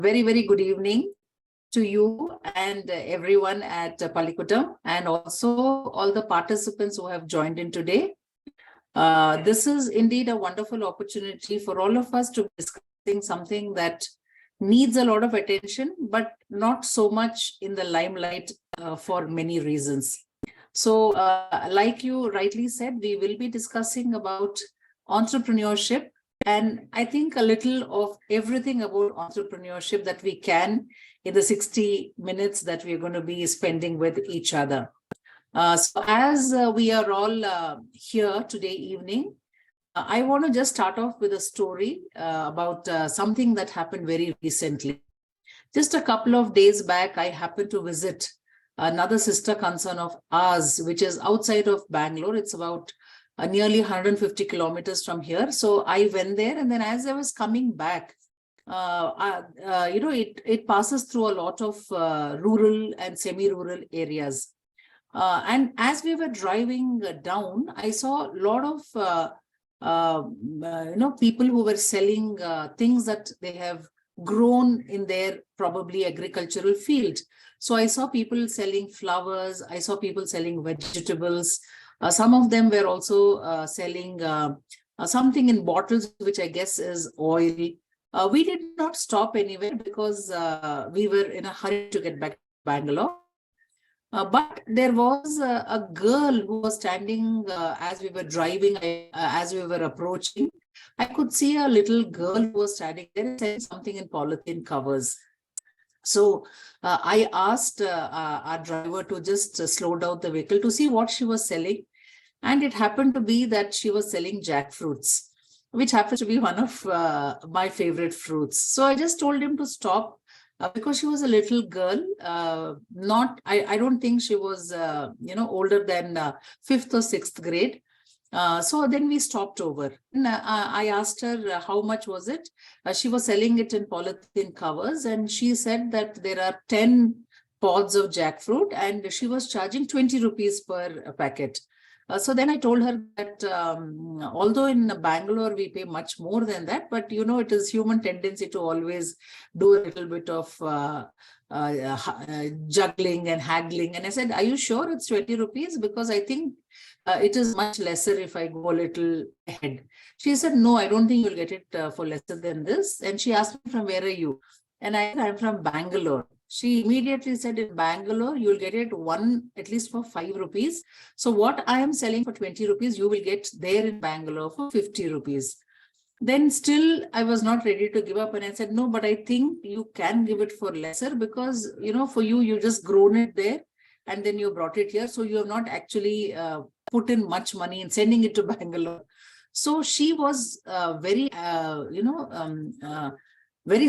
Very, very good evening to you and everyone at Pallikkutam, and also all the participants who have joined in today. This is indeed a wonderful opportunity for all of us to be discussing something that needs a lot of attention, but not so much in the limelight for many reasons. So, like you rightly said, we will be discussing about entrepreneurship. And I think a little of everything about entrepreneurship that we can in the 60 minutes that we're going to be spending with each other. So as we are all here today evening, I want to just start off with a story about something that happened very recently. Just a couple of days back, I happened to visit another sister concern of ours, which is outside of Bangalore. It's about nearly 150 kilometers from here. So I went there, and then as I was coming back, it passes through a lot of rural and semi-rural areas. And as we were driving down, I saw a lot of people who were selling things that they have grown in their probably agricultural field. So I saw people selling flowers. I saw people selling vegetables. Some of them were also selling something in bottles, which I guess is oil. We did not stop anywhere because we were in a hurry to get back to Bangalore. But there was a girl who was standing as we were driving, as we were approaching. I could see a little girl who was standing there selling something in polythene covers. So I asked our driver to just slow down the vehicle to see what she was selling. And it happened to be that she was selling jackfruits, which happens to be one of my favorite fruits. So I just told him to stop because she was a little girl. I don't think she was, older than 5th or 6th grade. So then we stopped over. And, I asked her how much was it. She was selling it in polythene covers, and she said that there are 10 pods of jackfruit, and she was charging 20 rupees per packet. So then I told her that although in Bangalore we pay much more than that, but it is human tendency to always do a little bit of juggling and haggling. And I said, are you sure it's 20 rupees? Because I think it is much lesser if I go a little ahead. She said, no, I don't think you'll get it for lesser than this. And she asked me, from where are you? And I said, I'm from Bangalore. She immediately said, in Bangalore, you'll get it at least for 5 rupees. So what I am selling for 20 rupees, you will get there in Bangalore for 50 rupees. Then still, I was not ready to give up. And I said, no, but I think you can give it for lesser because, for you just grown it there and then you brought it here. So you have not actually put in much money in sending it to Bangalore. So she was very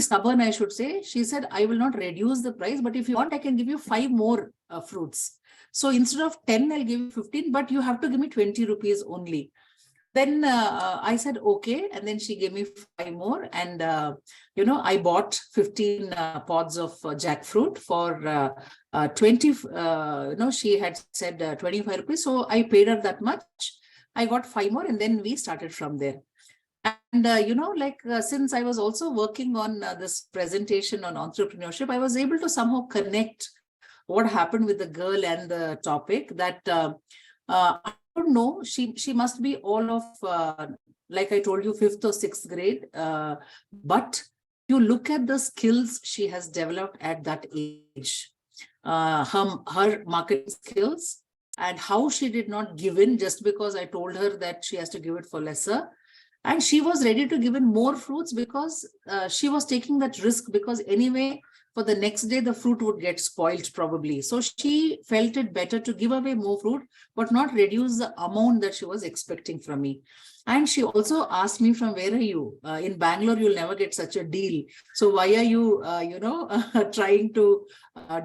stubborn, I should say. She said, I will not reduce the price, but if you want, I can give you 5 more fruits. So instead of 10, I'll give you 15, but you have to give me 20 rupees only. Then I said, okay. And then she gave me 5 more. And, I bought 15 pods of jackfruit for 20. She had said 25 rupees. So I paid her that much. I got 5 more, and then we started from there. And, since I was also working on this presentation on entrepreneurship, I was able to somehow connect what happened with the girl and the topic that I don't know, she must be all of, like I told you, 5th or 6th grade. But you look at the skills she has developed at that age, her marketing skills, and how she did not give in just because I told her that she has to give it for lesser. And she was ready to give in more fruits because she was taking that risk, because anyway, for the next day, the fruit would get spoiled probably. So she felt it better to give away more fruit, but not reduce the amount that she was expecting from me. And she also asked me, from where are you? In Bangalore, you'll never get such a deal. So why are you, trying to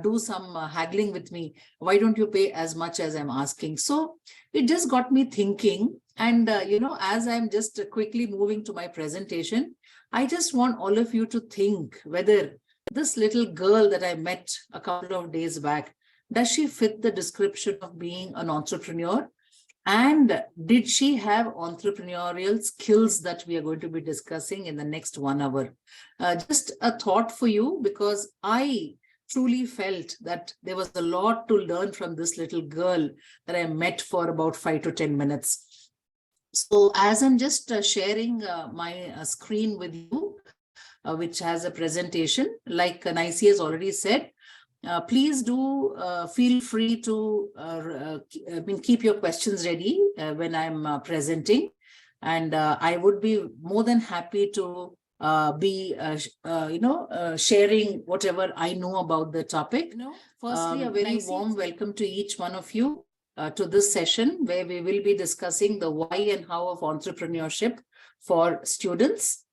do some haggling with me? Why don't you pay as much as I'm asking? So it just got me thinking. And, as I'm just quickly moving to my presentation, I just want all of you to think whether this little girl that I met a couple of days back, does she fit the description of being an entrepreneur? And did she have entrepreneurial skills that we are going to be discussing in the next 1 hour? Just a thought for you, because I truly felt that there was a lot to learn from this little girl that I met for about 5 to 10 minutes. So as I'm just sharing my screen with you, which has a presentation, like Naisi has already said, please do feel free to keep your questions ready when I'm presenting. And I would be more than happy to be sharing whatever I know about the topic. Firstly, a very warm welcome to each one of you to this session, where we will be discussing the why and how of entrepreneurship for students.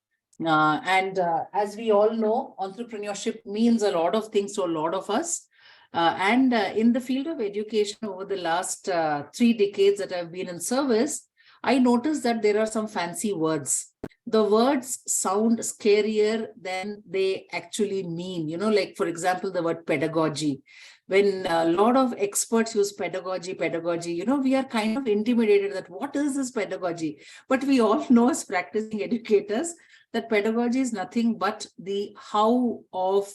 As we all know, entrepreneurship means a lot of things to a lot of us. In the field of education over the last 3 decades that I've been in service, I noticed that there are some fancy words. The words sound scarier than they actually mean. Like, for example, the word pedagogy. When a lot of experts use pedagogy, we are kind of intimidated that what is this pedagogy? But we all know, as practicing educators, that pedagogy is nothing but the how of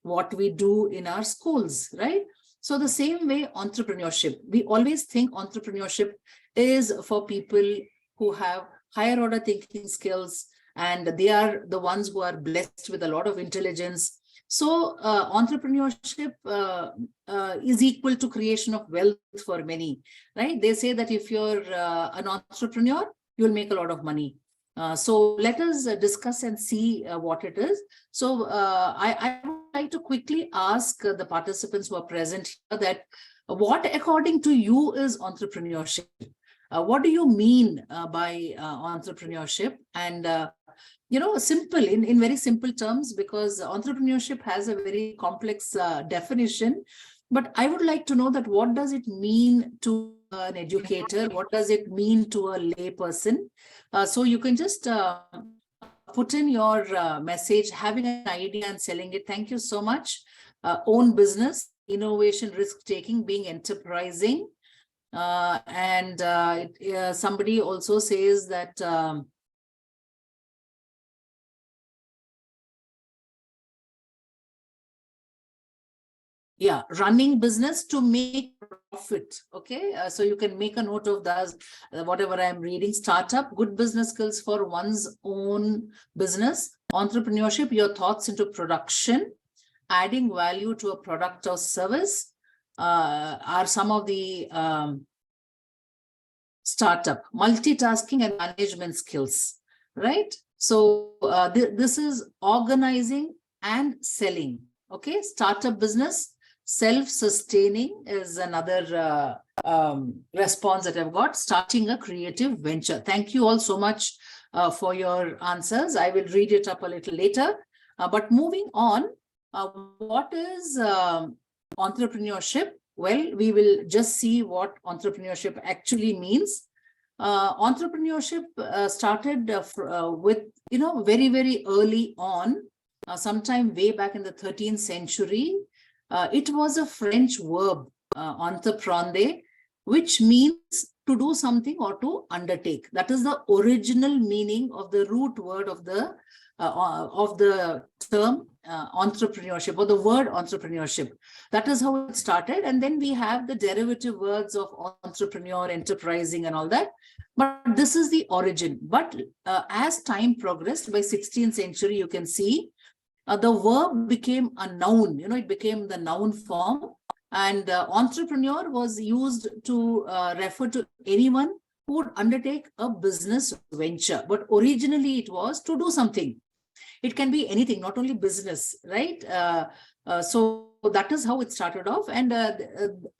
what we do in our schools, right? So the same way, entrepreneurship, we always think entrepreneurship is for people who have higher order thinking skills, and they are the ones who are blessed with a lot of intelligence. So entrepreneurship is equal to creation of wealth for many, right? They say that if you're an entrepreneur, you'll make a lot of money. So let us discuss and see what it is. So I would like to quickly ask the participants who are present here that what, according to you, is entrepreneurship? What do you mean by entrepreneurship? And simple, in very simple terms, because entrepreneurship has a very complex definition. But I would like to know that what does it mean to an educator? What does it mean to a lay person? So you can just put in your message, having an idea and selling it. Thank you so much. Own business, innovation, risk-taking, being enterprising. Somebody also says that running business to make profit. Okay, so you can make a note of that, whatever I'm reading. Startup, good business skills for one's own business. Entrepreneurship, your thoughts into production, adding value to a product or service are some of the startup. Multitasking and management skills, right? So this is organizing and selling. Okay, startup business. Self-sustaining is another response that I've got. Starting a creative venture. Thank you all so much for your answers. I will read it up a little later. But moving on, what is entrepreneurship? Well, we will just see what entrepreneurship actually means. Entrepreneurship started with, very, very early on, sometime way back in the 13th century. It was a French verb, entreprendre, which means to do something or to undertake. That is the original meaning of the root word of the term entrepreneurship, or the word entrepreneurship. That is how it started. And then we have the derivative words of entrepreneur, enterprising, and all that. But this is the origin. But as time progressed, by 16th century, you can see the verb became a noun. It became the noun form. And entrepreneur was used to refer to anyone who would undertake a business venture. But originally, it was to do something. It can be anything, not only business, right? So that is how it started off. And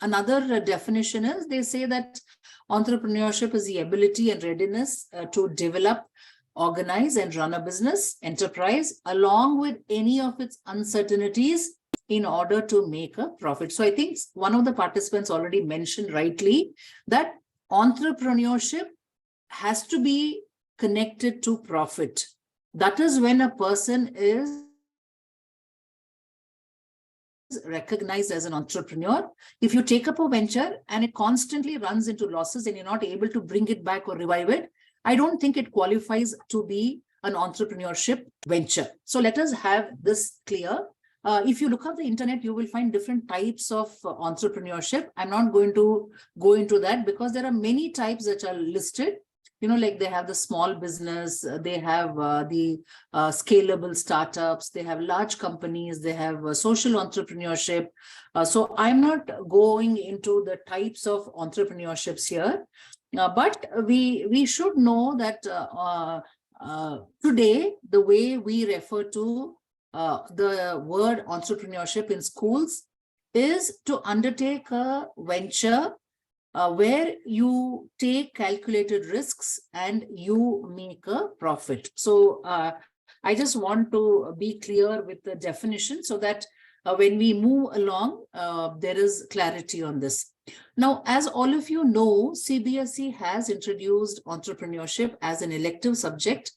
another definition is, they say that entrepreneurship is the ability and readiness to develop, organize, and run a business enterprise along with any of its uncertainties in order to make a profit. So I think one of the participants already mentioned rightly that entrepreneurship has to be connected to profit. That is when a person is recognized as an entrepreneur. If you take up a venture and it constantly runs into losses and you're not able to bring it back or revive it, I don't think it qualifies to be an entrepreneurship venture. So let us have this clear. If you look at the internet, you will find different types of entrepreneurship. I'm not going to go into that because there are many types that are listed. You know, like they have the small business, they have the scalable startups, they have large companies, they have social entrepreneurship. So I'm not going into the types of entrepreneurships here, but we should know that today, the way we refer to the word entrepreneurship in schools is to undertake a venture where you take calculated risks and you make a profit. So I just want to be clear with the definition so that when we move along, there is clarity on this. Now, as all of you know, CBSE has introduced entrepreneurship as an elective subject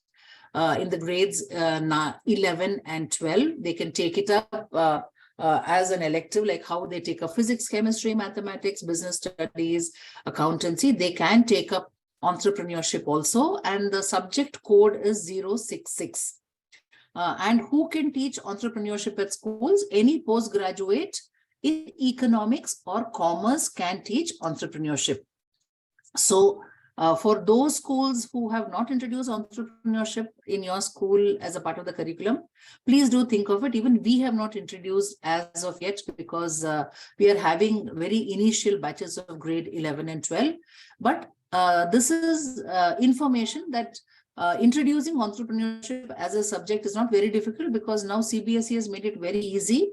in the grades 11 and 12. They can take it up as an elective, like how they take up physics, chemistry, mathematics, business studies, accountancy. They can take up entrepreneurship also, and the subject code is 066. And who can teach entrepreneurship at schools? Any postgraduate in economics or commerce can teach entrepreneurship. So for those schools who have not introduced entrepreneurship in your school as a part of the curriculum, please do think of it. Even we have not introduced as of yet because we are having very initial batches of grade 11 and 12. But this is information that introducing entrepreneurship as a subject is not very difficult because now CBSE has made it very easy.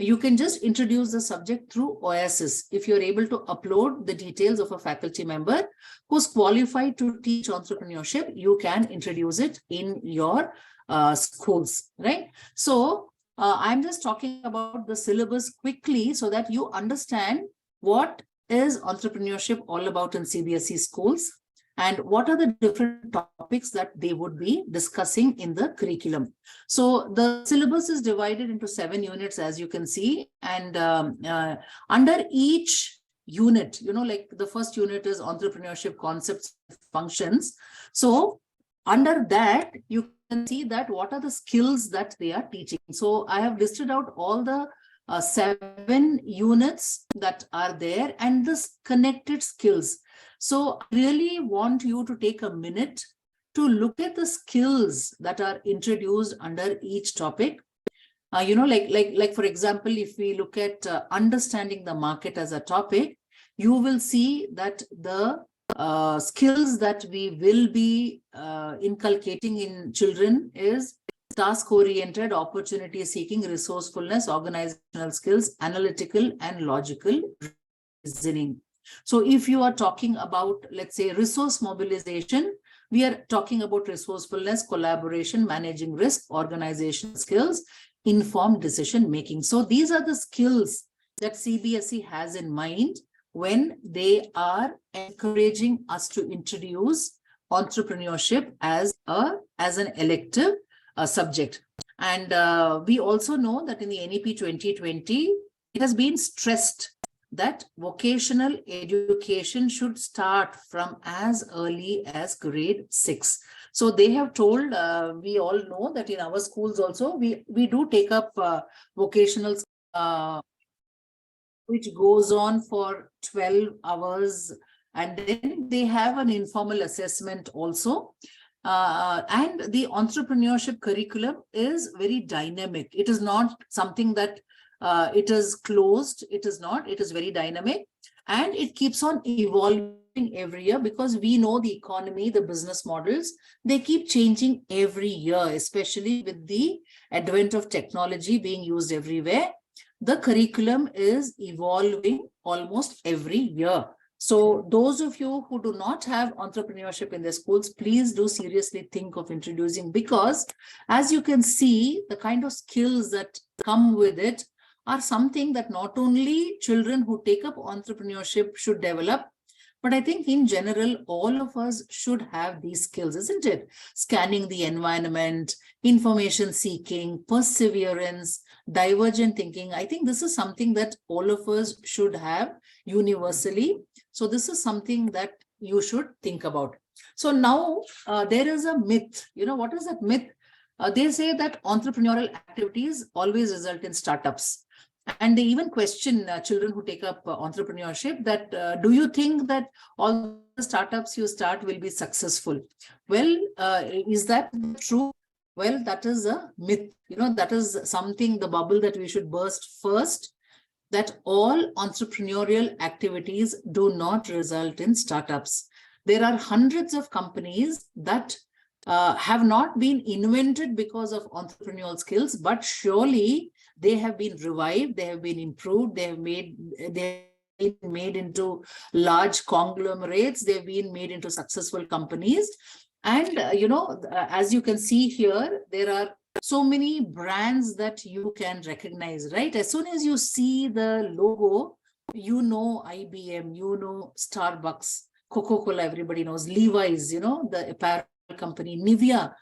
You can just introduce the subject through OASIS. If you're able to upload the details of a faculty member who's qualified to teach entrepreneurship, you can introduce it in your schools, right? So I'm just talking about the syllabus quickly so that you understand what is entrepreneurship all about in CBSE schools and what are the different topics that they would be discussing in the curriculum. So the syllabus is divided into 7 units, as you can see, and under each unit, you know, like the first unit is entrepreneurship concepts, functions. So under that, you can see that what are the skills that they are teaching. So I have listed out all the 7 units that are there and the connected skills. So I really want you to take a minute to look at the skills that are introduced under each topic. You know, like for example, if we look at understanding the market as a topic, you will see that the skills that we will be inculcating in children is task-oriented, opportunity-seeking, resourcefulness, organizational skills, analytical and logical reasoning. So if you are talking about, let's say, resource mobilization, we are talking about resourcefulness, collaboration, managing risk, organizational skills, informed decision making. So these are the skills that CBSE has in mind when they are encouraging us to introduce entrepreneurship as an elective subject. And we also know that in the NEP 2020, it has been stressed that vocational education should start from as early as grade 6. So they have told, we all know that in our schools also, we do take up vocational, which goes on for 12 hours. And then they have an informal assessment also. And the entrepreneurship curriculum is very dynamic. It is not something that it is closed. It is not. It is very dynamic. And it keeps on evolving every year because we know the economy, the business models, they keep changing every year, especially with the advent of technology being used everywhere. The curriculum is evolving almost every year. So those of you who do not have entrepreneurship in their schools, please do seriously think of introducing, because as you can see, the kind of skills that come with it are something that not only children who take up entrepreneurship should develop, but I think in general, all of us should have these skills, isn't it? Scanning the environment, information seeking, perseverance, divergent thinking. I think this is something that all of us should have universally. So this is something that you should think about. So now there is a myth. What is that myth? They say that entrepreneurial activities always result in startups. And they even question children who take up entrepreneurship that, do you think that all the startups you start will be successful? Well, is that true? Well, that is a myth. That is something, the bubble that we should burst first, that all entrepreneurial activities do not result in startups. There are hundreds of companies that have not been invented because of entrepreneurial skills, but surely they have been revived, they have been improved, they have been made into large conglomerates, they've been made into successful companies. And, as you can see here, there are so many brands that you can recognize, right? As soon as you see the logo, IBM, Starbucks, Coca-Cola, everybody knows, Levi's, the apparel company, Nivea,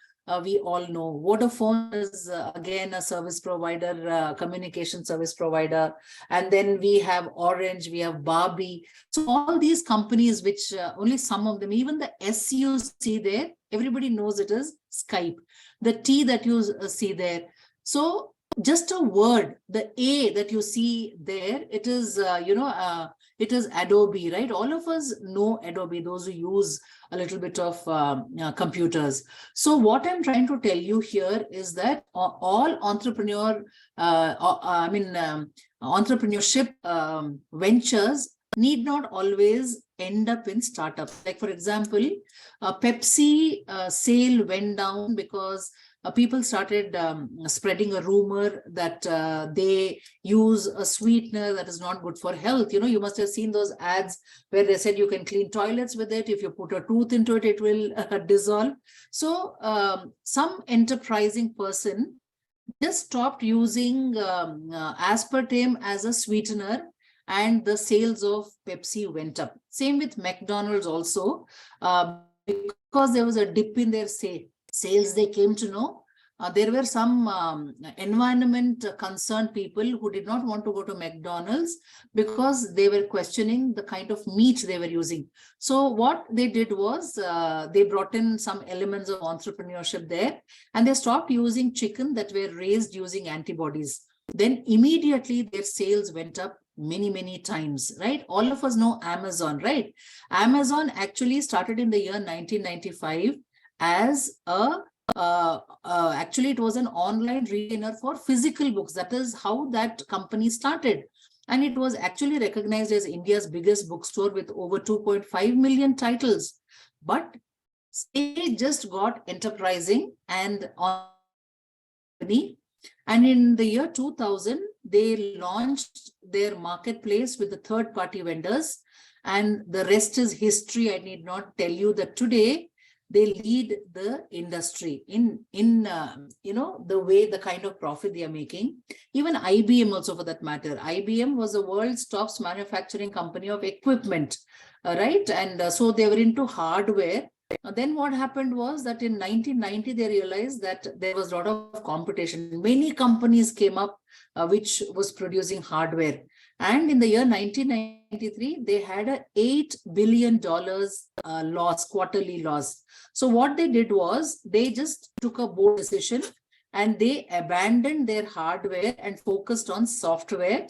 we all know. Vodafone is again a service provider, communication service provider. And then we have Orange, we have Barbie. So all these companies, which only some of them, even the S you see there, everybody knows it is Skype. The T that you see there. So just a word, the A that you see there, it is, it is Adobe, right? All of us know Adobe, those who use a little bit of computers. So what I'm trying to tell you here is that all entrepreneurship ventures need not always end up in startups. Like, for example, Pepsi sale went down because people started spreading a rumor that they use a sweetener that is not good for health. You must have seen those ads where they said you can clean toilets with it. If you put a tooth into it, it will dissolve. So some enterprising person just stopped using aspartame as a sweetener, and the sales of Pepsi went up. Same with McDonald's also, because there was a dip in their sales, they came to know. There were some environment concerned people who did not want to go to McDonald's because they were questioning the kind of meat they were using. So what they did was they brought in some elements of entrepreneurship there, and they stopped using chicken that were raised using antibodies. Then immediately their sales went up many times, right? All of us know Amazon, right? Amazon actually started in the year 1995 as actually it was an online retailer for physical books. That is how that company started. And it was actually recognized as India's biggest bookstore with over 2.5 million titles. But they just got enterprising and in the year 2000, they launched their marketplace with the third-party vendors, and the rest is history. I need not tell you that today they lead the industry in the way, the kind of profit they are making. Even IBM also, for that matter. IBM was the world's top manufacturing company of equipment, right? And so they were into hardware. Then what happened was that in 1990, they realized that there was a lot of competition. Many companies came up which was producing hardware. And in the year 1993, they had a $8 billion loss, quarterly loss. So what they did was they just took a bold decision and they abandoned their hardware and focused on software.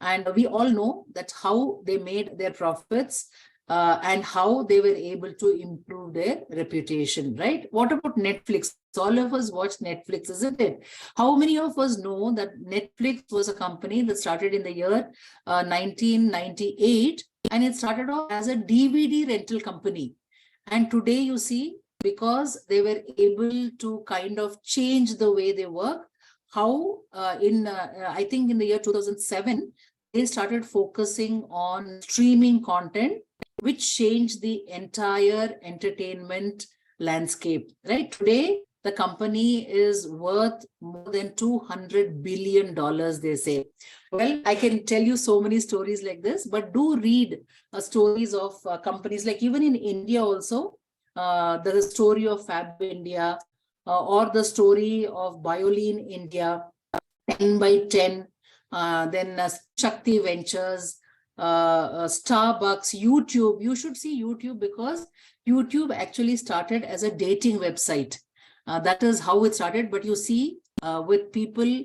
And we all know that how they made their profits and how they were able to improve their reputation, right? What about Netflix? All of us watch Netflix, isn't it? How many of us know that Netflix was a company that started in the year 1998, and it started off as a DVD rental company. And today you see, because they were able to kind of change the way they work, how I think in the year 2007, they started focusing on streaming content, which changed the entire entertainment landscape, right? Today, the company is worth more than $200 billion, they say. Well, I can tell you so many stories like this, but do read stories of companies, like even in India also, the story of Fab India or the story of Bioline India. 10 by 10, then Shakti Ventures, Starbucks, YouTube. You should see YouTube because YouTube actually started as a dating website. That is how it started. But you see, with people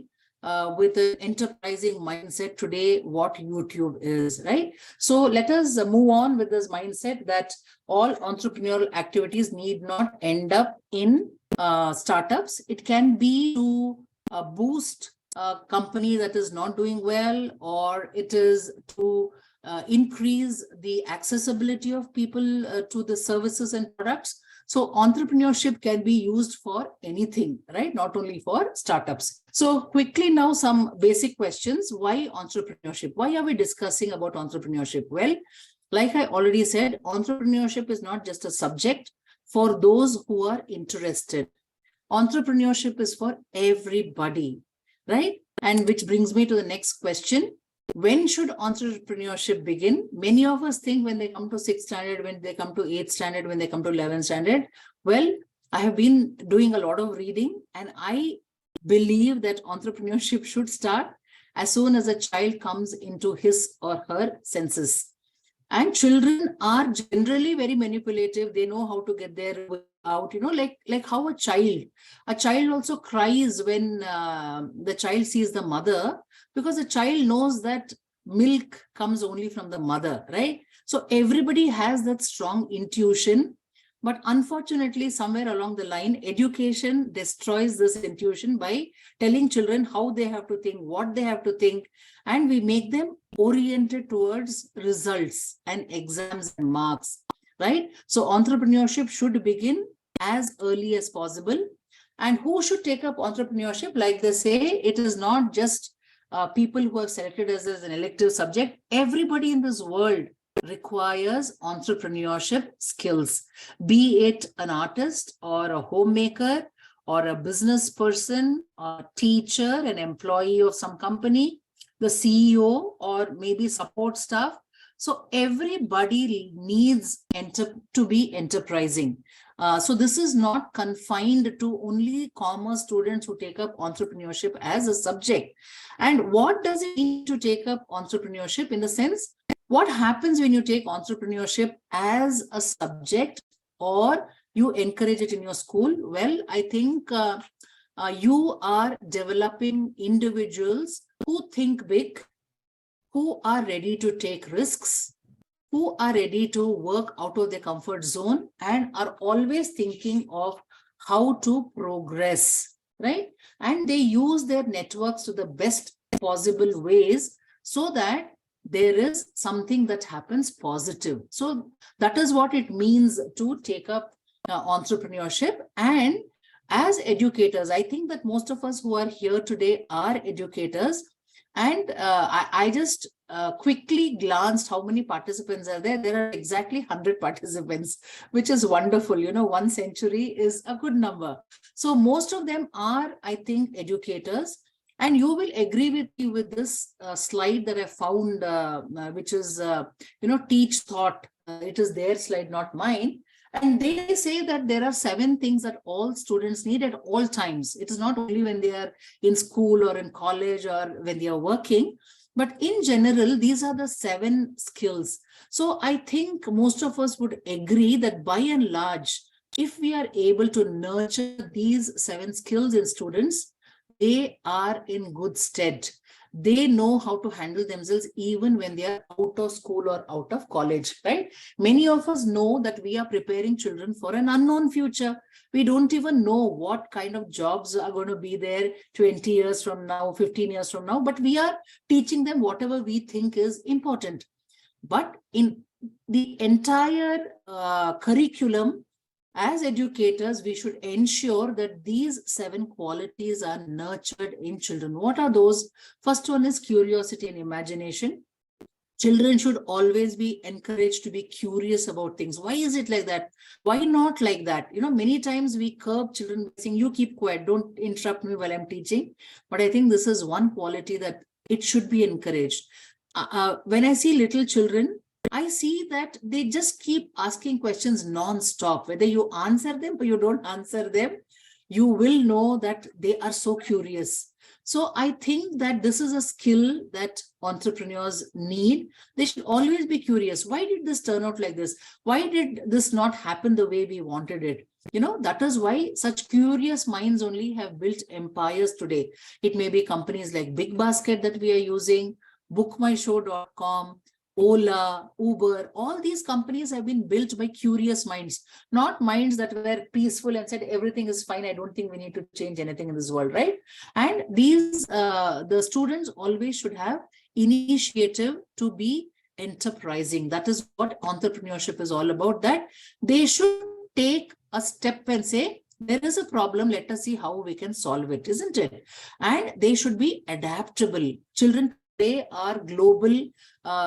with an enterprising mindset today, what YouTube is, right? So let us move on with this mindset that all entrepreneurial activities need not end up in startups. It can be to boost a company that is not doing well, or it is to increase the accessibility of people to the services and products. So entrepreneurship can be used for anything, right? Not only for startups. So quickly now, some basic questions. Why entrepreneurship? Why are we discussing about entrepreneurship? Well, like I already said, entrepreneurship is not just a subject for those who are interested. Entrepreneurship is for everybody, right? And which brings me to the next question. When should entrepreneurship begin? Many of us think when they come to 6th standard, when they come to 8th standard, when they come to 11th standard. Well, I have been doing a lot of reading, and I believe that entrepreneurship should start as soon as a child comes into his or her senses. And children are generally very manipulative. They know how to get their way out, like how a child also cries when the child sees the mother, because the child knows that milk comes only from the mother, right? So everybody has that strong intuition. But unfortunately, somewhere along the line, education destroys this intuition by telling children how they have to think, what they have to think, and we make them oriented towards results and exams and marks, right? So entrepreneurship should begin as early as possible. And who should take up entrepreneurship? Like they say, it is not just people who have selected as an elective subject. Everybody in this world requires entrepreneurship skills, be it an artist or a homemaker or a business person, a teacher, an employee of some company, the CEO, or maybe support staff. So everybody needs to be enterprising. So this is not confined to only commerce students who take up entrepreneurship as a subject. And what does it mean to take up entrepreneurship? In the sense, what happens when you take entrepreneurship as a subject or you encourage it in your school? Well, I think you are developing individuals who think big, who are ready to take risks, who are ready to work out of their comfort zone, and are always thinking of how to progress, right? And they use their networks to the best possible ways so that there is something that happens positive. So that is what it means to take up entrepreneurship. And as educators, I think that most of us who are here today are educators. And I just quickly glanced how many participants are there. There are exactly 100 participants, which is wonderful. 1 century is a good number. So most of them are, I think, educators. And you will agree with me with this slide that I found, which is, Teach Thought. It is their slide, not mine. And they say that there are 7 things that all students need at all times. It is not only when they are in school or in college or when they are working, but in general, these are the 7 skills. So I think most of us would agree that by and large, if we are able to nurture these 7 skills in students, they are in good stead. They know how to handle themselves even when they are out of school or out of college, right? Many of us know that we are preparing children for an unknown future. We don't even know what kind of jobs are going to be there 20 years from now, 15 years from now, but we are teaching them whatever we think is important. But in the entire curriculum, as educators, we should ensure that these 7 qualities are nurtured in children. What are those? First one is curiosity and imagination. Children should always be encouraged to be curious about things. Why is it like that? Why not like that? Many times we curb children by saying, you keep quiet, don't interrupt me while I'm teaching. But I think this is one quality that it should be encouraged. When I see little children, I see that they just keep asking questions non-stop. Whether you answer them or you don't answer them, you will know that they are so curious. So I think that this is a skill that entrepreneurs need. They should always be curious. Why did this turn out like this? Why did this not happen the way we wanted it? That is why such curious minds only have built empires today. It may be companies like Big Basket that we are using, bookmyshow.com, Ola, Uber, all these companies have been built by curious minds, not minds that were peaceful and said, everything is fine. I don't think we need to change anything in this world, right? And the students always should have initiative to be enterprising. That is what entrepreneurship is all about, that they should take a step and say, there is a problem, let us see how we can solve it, isn't it? And they should be adaptable. Children today are global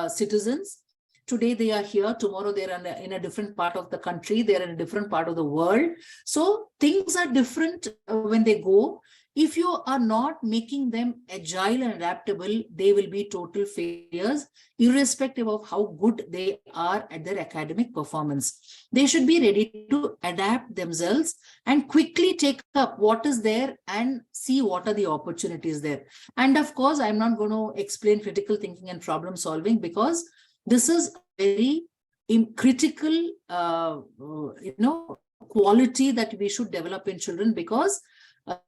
citizens. Today they are here, tomorrow they're in a different part of the country, they're in a different part of the world. So things are different when they go. If you are not making them agile and adaptable, they will be total failures, irrespective of how good they are at their academic performance. They should be ready to adapt themselves and quickly take up what is there and see what are the opportunities there. And of course, I'm not going to explain critical thinking and problem solving, because this is very critical, quality that we should develop in children, because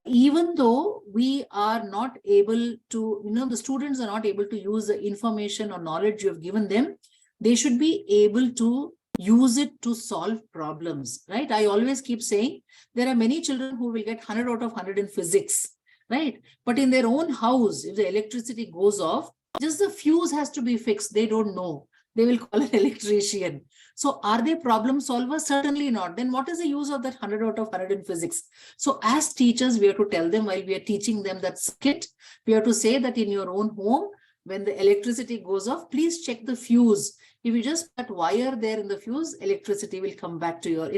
even though we are not able to, the students are not able to use the information or knowledge you have given them, they should be able to use it to solve problems, right? I always keep saying there are many children who will get 100 out of 100 in physics, right? But in their own house, if the electricity goes off, just the fuse has to be fixed. They don't know. They will call an electrician. So are they problem solvers? Certainly not. Then what is the use of that 100 out of 100 in physics? So as teachers, we have to tell them while we are teaching them that skit, we have to say that in your own home, when the electricity goes off, please check the fuse. If you just put wire there in the fuse, electricity will come back to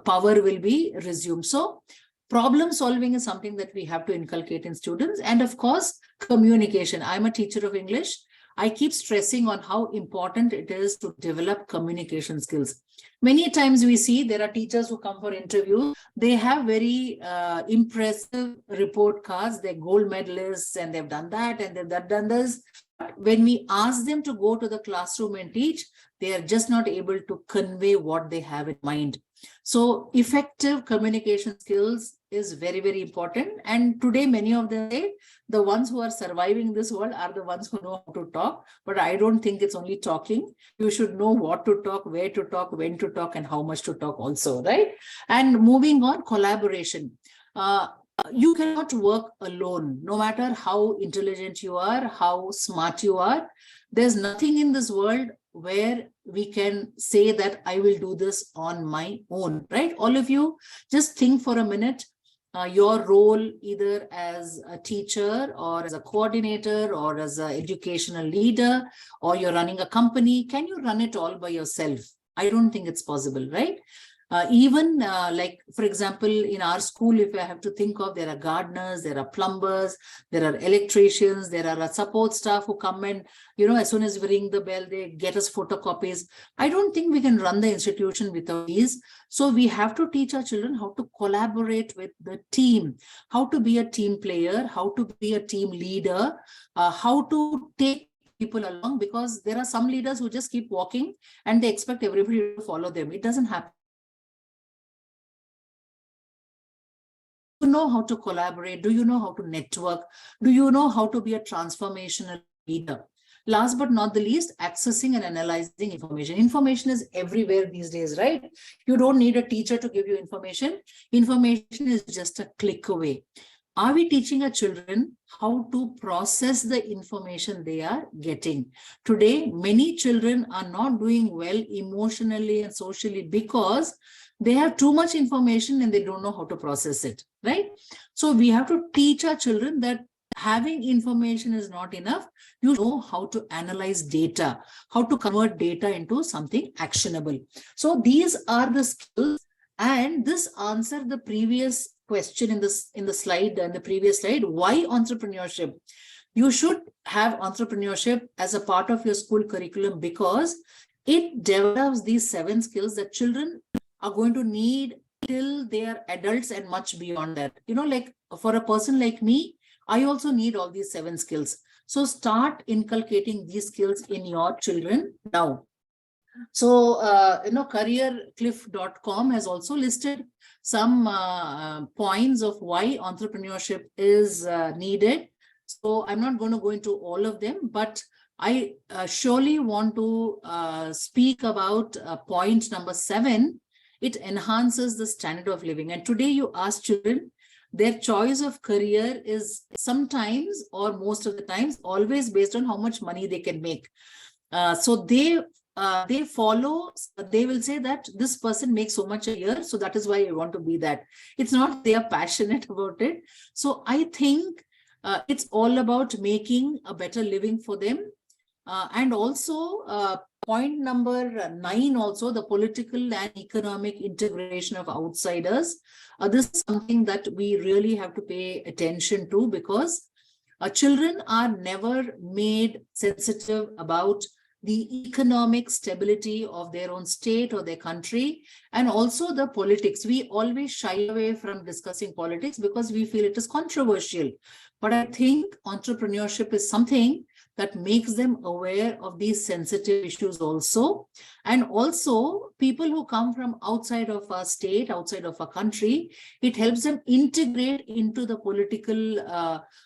power will be resumed. So problem solving is something that we have to inculcate in students. And of course, communication. I'm a teacher of English. I keep stressing on how important it is to develop communication skills. Many times we see there are teachers who come for interview. They have very impressive report cards. They're gold medalists and they've done that and they've done this. But when we ask them to go to the classroom and teach, they are just not able to convey what they have in mind. So effective communication skills is very, very important. And today, many of them say the ones who are surviving this world are the ones who know how to talk. But I don't think it's only talking. You should know what to talk, where to talk, when to talk, and how much to talk also, right? And moving on, collaboration. You cannot work alone, no matter how intelligent you are, how smart you are. There's nothing in this world where we can say that I will do this on my own, right? All of you, just think for a minute, your role either as a teacher or as a coordinator or as an educational leader, or you're running a company. Can you run it all by yourself? I don't think it's possible, right? Like, for example, in our school, if I have to think of, there are gardeners, there are plumbers, there are electricians, there are support staff who come and, as soon as we ring the bell, they get us photocopies. I don't think we can run the institution without these. So we have to teach our children how to collaborate with the team, how to be a team player, how to be a team leader, how to take people along, because there are some leaders who just keep walking and they expect everybody to follow them. It doesn't happen. Do you know how to collaborate? Do you know how to network? Do you know how to be a transformational leader? Last but not the least, accessing and analyzing information. Information is everywhere these days, right? You don't need a teacher to give you information. Information is just a click away. Are we teaching our children how to process the information they are getting? Today, many children are not doing well emotionally and socially because they have too much information and they don't know how to process it, right? So we have to teach our children that having information is not enough. You know how to analyze data, how to convert data into something actionable. So these are the skills, and this answered the previous question in the slide, in the previous slide. Why entrepreneurship? You should have entrepreneurship as a part of your school curriculum because it develops these 7 skills that children are going to need till they are adults and much beyond that. Like for a person like me, I also need all these 7 skills. So start inculcating these skills in your children now. So, careercliff.com has also listed some points of why entrepreneurship is needed. So I'm not going to go into all of them, but I surely want to speak about point number 7. It enhances the standard of living. And today you ask children, their choice of career is sometimes or most of the times always based on how much money they can make. So they follow, they will say that this person makes so much a year, so that is why I want to be that. It's not they are passionate about it. So I think it's all about making a better living for them. And also point number 9, also the political and economic integration of outsiders. This is something that we really have to pay attention to, because children are never made sensitive about the economic stability of their own state or their country, and also the politics. We always shy away from discussing politics because we feel it is controversial. But I think entrepreneurship is something that makes them aware of these sensitive issues also. And also people who come from outside of our state, outside of our country, it helps them integrate into the political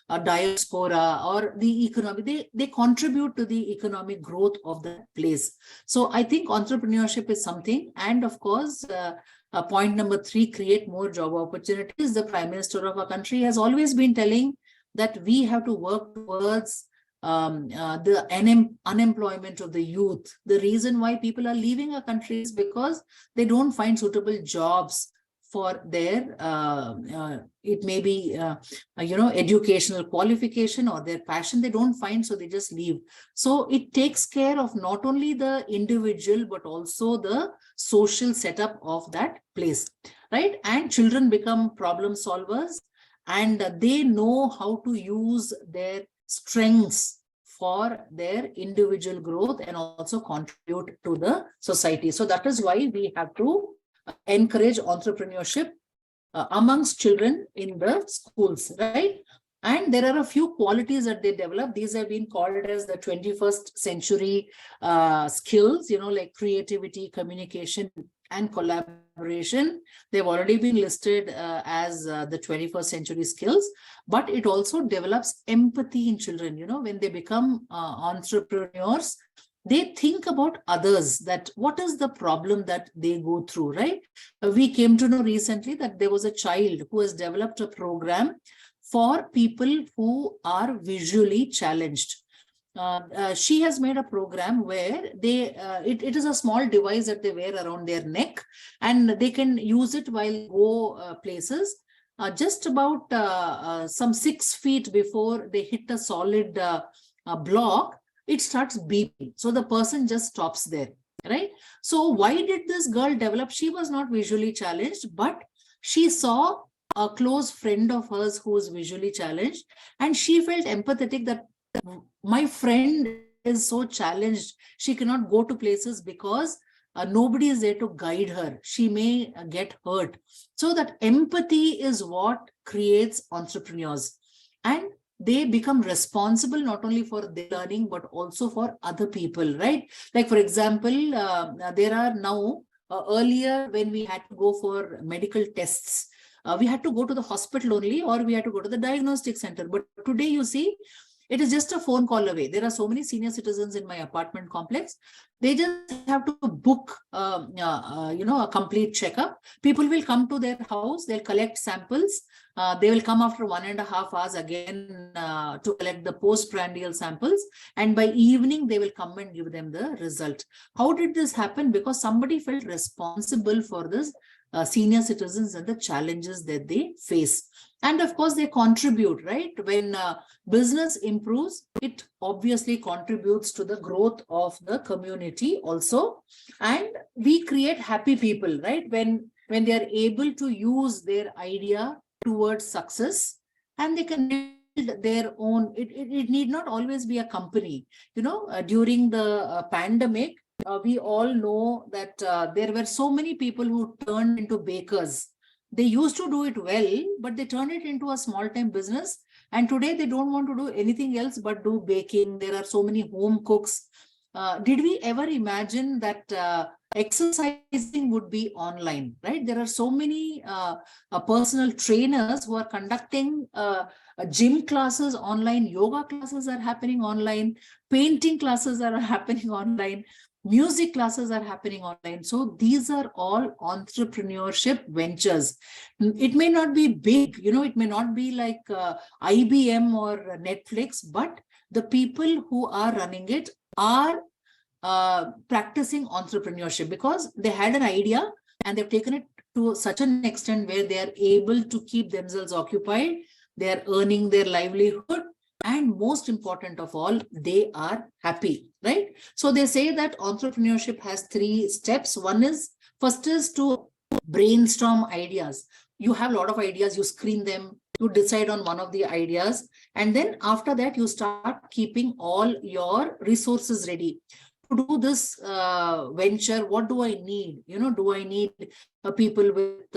diaspora or the economic. They contribute to the economic growth of the place. So I think entrepreneurship is something. And of course, point number 3, create more job opportunities. The Prime Minister of our country has always been telling that we have to work towards the unemployment of the youth. The reason why people are leaving our country is because they don't find suitable jobs for their, it may be, educational qualification or their passion. They don't find, so they just leave. So it takes care of not only the individual, but also the social setup of that place, right? And children become problem solvers, and they know how to use their strengths for their individual growth and also contribute to the society. So that is why we have to encourage entrepreneurship amongst children in the schools, right? And there are a few qualities that they develop. These have been called as the 21st century skills, like creativity, communication, and collaboration. They've already been listed as the 21st century skills, but it also develops empathy in children. When they become entrepreneurs, they think about others, that what is the problem that they go through, right? We came to know recently that there was a child who has developed a program for people who are visually challenged. She has made a program where it is a small device that they wear around their neck, and they can use it while go places. Just about some 6 feet before they hit a solid block, it starts beeping. So the person just stops there, right? So why did this girl develop? She was not visually challenged, but she saw a close friend of hers who was visually challenged, and she felt empathetic that my friend is so challenged, she cannot go to places because nobody is there to guide her. She may get hurt. So that empathy is what creates entrepreneurs, and they become responsible not only for their learning, but also for other people, right? Like, for example, there are now, earlier when we had to go for medical tests, we had to go to the hospital only, or we had to go to the diagnostic center. But today, you see, it is just a phone call away. There are so many senior citizens in my apartment complex. They just have to book, a complete checkup. People will come to their house. They'll collect samples. They will come after 1.5 hours again to collect the postprandial samples. And by evening, they will come and give them the result. How did this happen? Because somebody felt responsible for this senior citizens and the challenges that they face. And of course, they contribute, right? When business improves, it obviously contributes to the growth of the community also. And we create happy people, right? When they are able to use their idea towards success, and they can build their own, it need not always be a company. During the pandemic, we all know that there were so many people who turned into bakers. They used to do it well, but they turned it into a small-time business, And today they don't want to do anything else but do baking. There are so many home cooks. Did we ever imagine that exercising would be online, right? There are so many personal trainers who are conducting gym classes online, yoga classes are happening online, painting classes are happening online, music classes are happening online. So these are all entrepreneurship ventures. It may not be big, it may not be like IBM or Netflix, but the people who are running it are practicing entrepreneurship because they had an idea and they've taken it to such an extent where they are able to keep themselves occupied, they are earning their livelihood, and most important of all, they are happy, right? So they say that entrepreneurship has 3 steps. First is to brainstorm ideas. You have a lot of ideas, you screen them, you decide on one of the ideas, and then after that you start keeping all your resources ready. To do this venture, what do I need? Do I need people with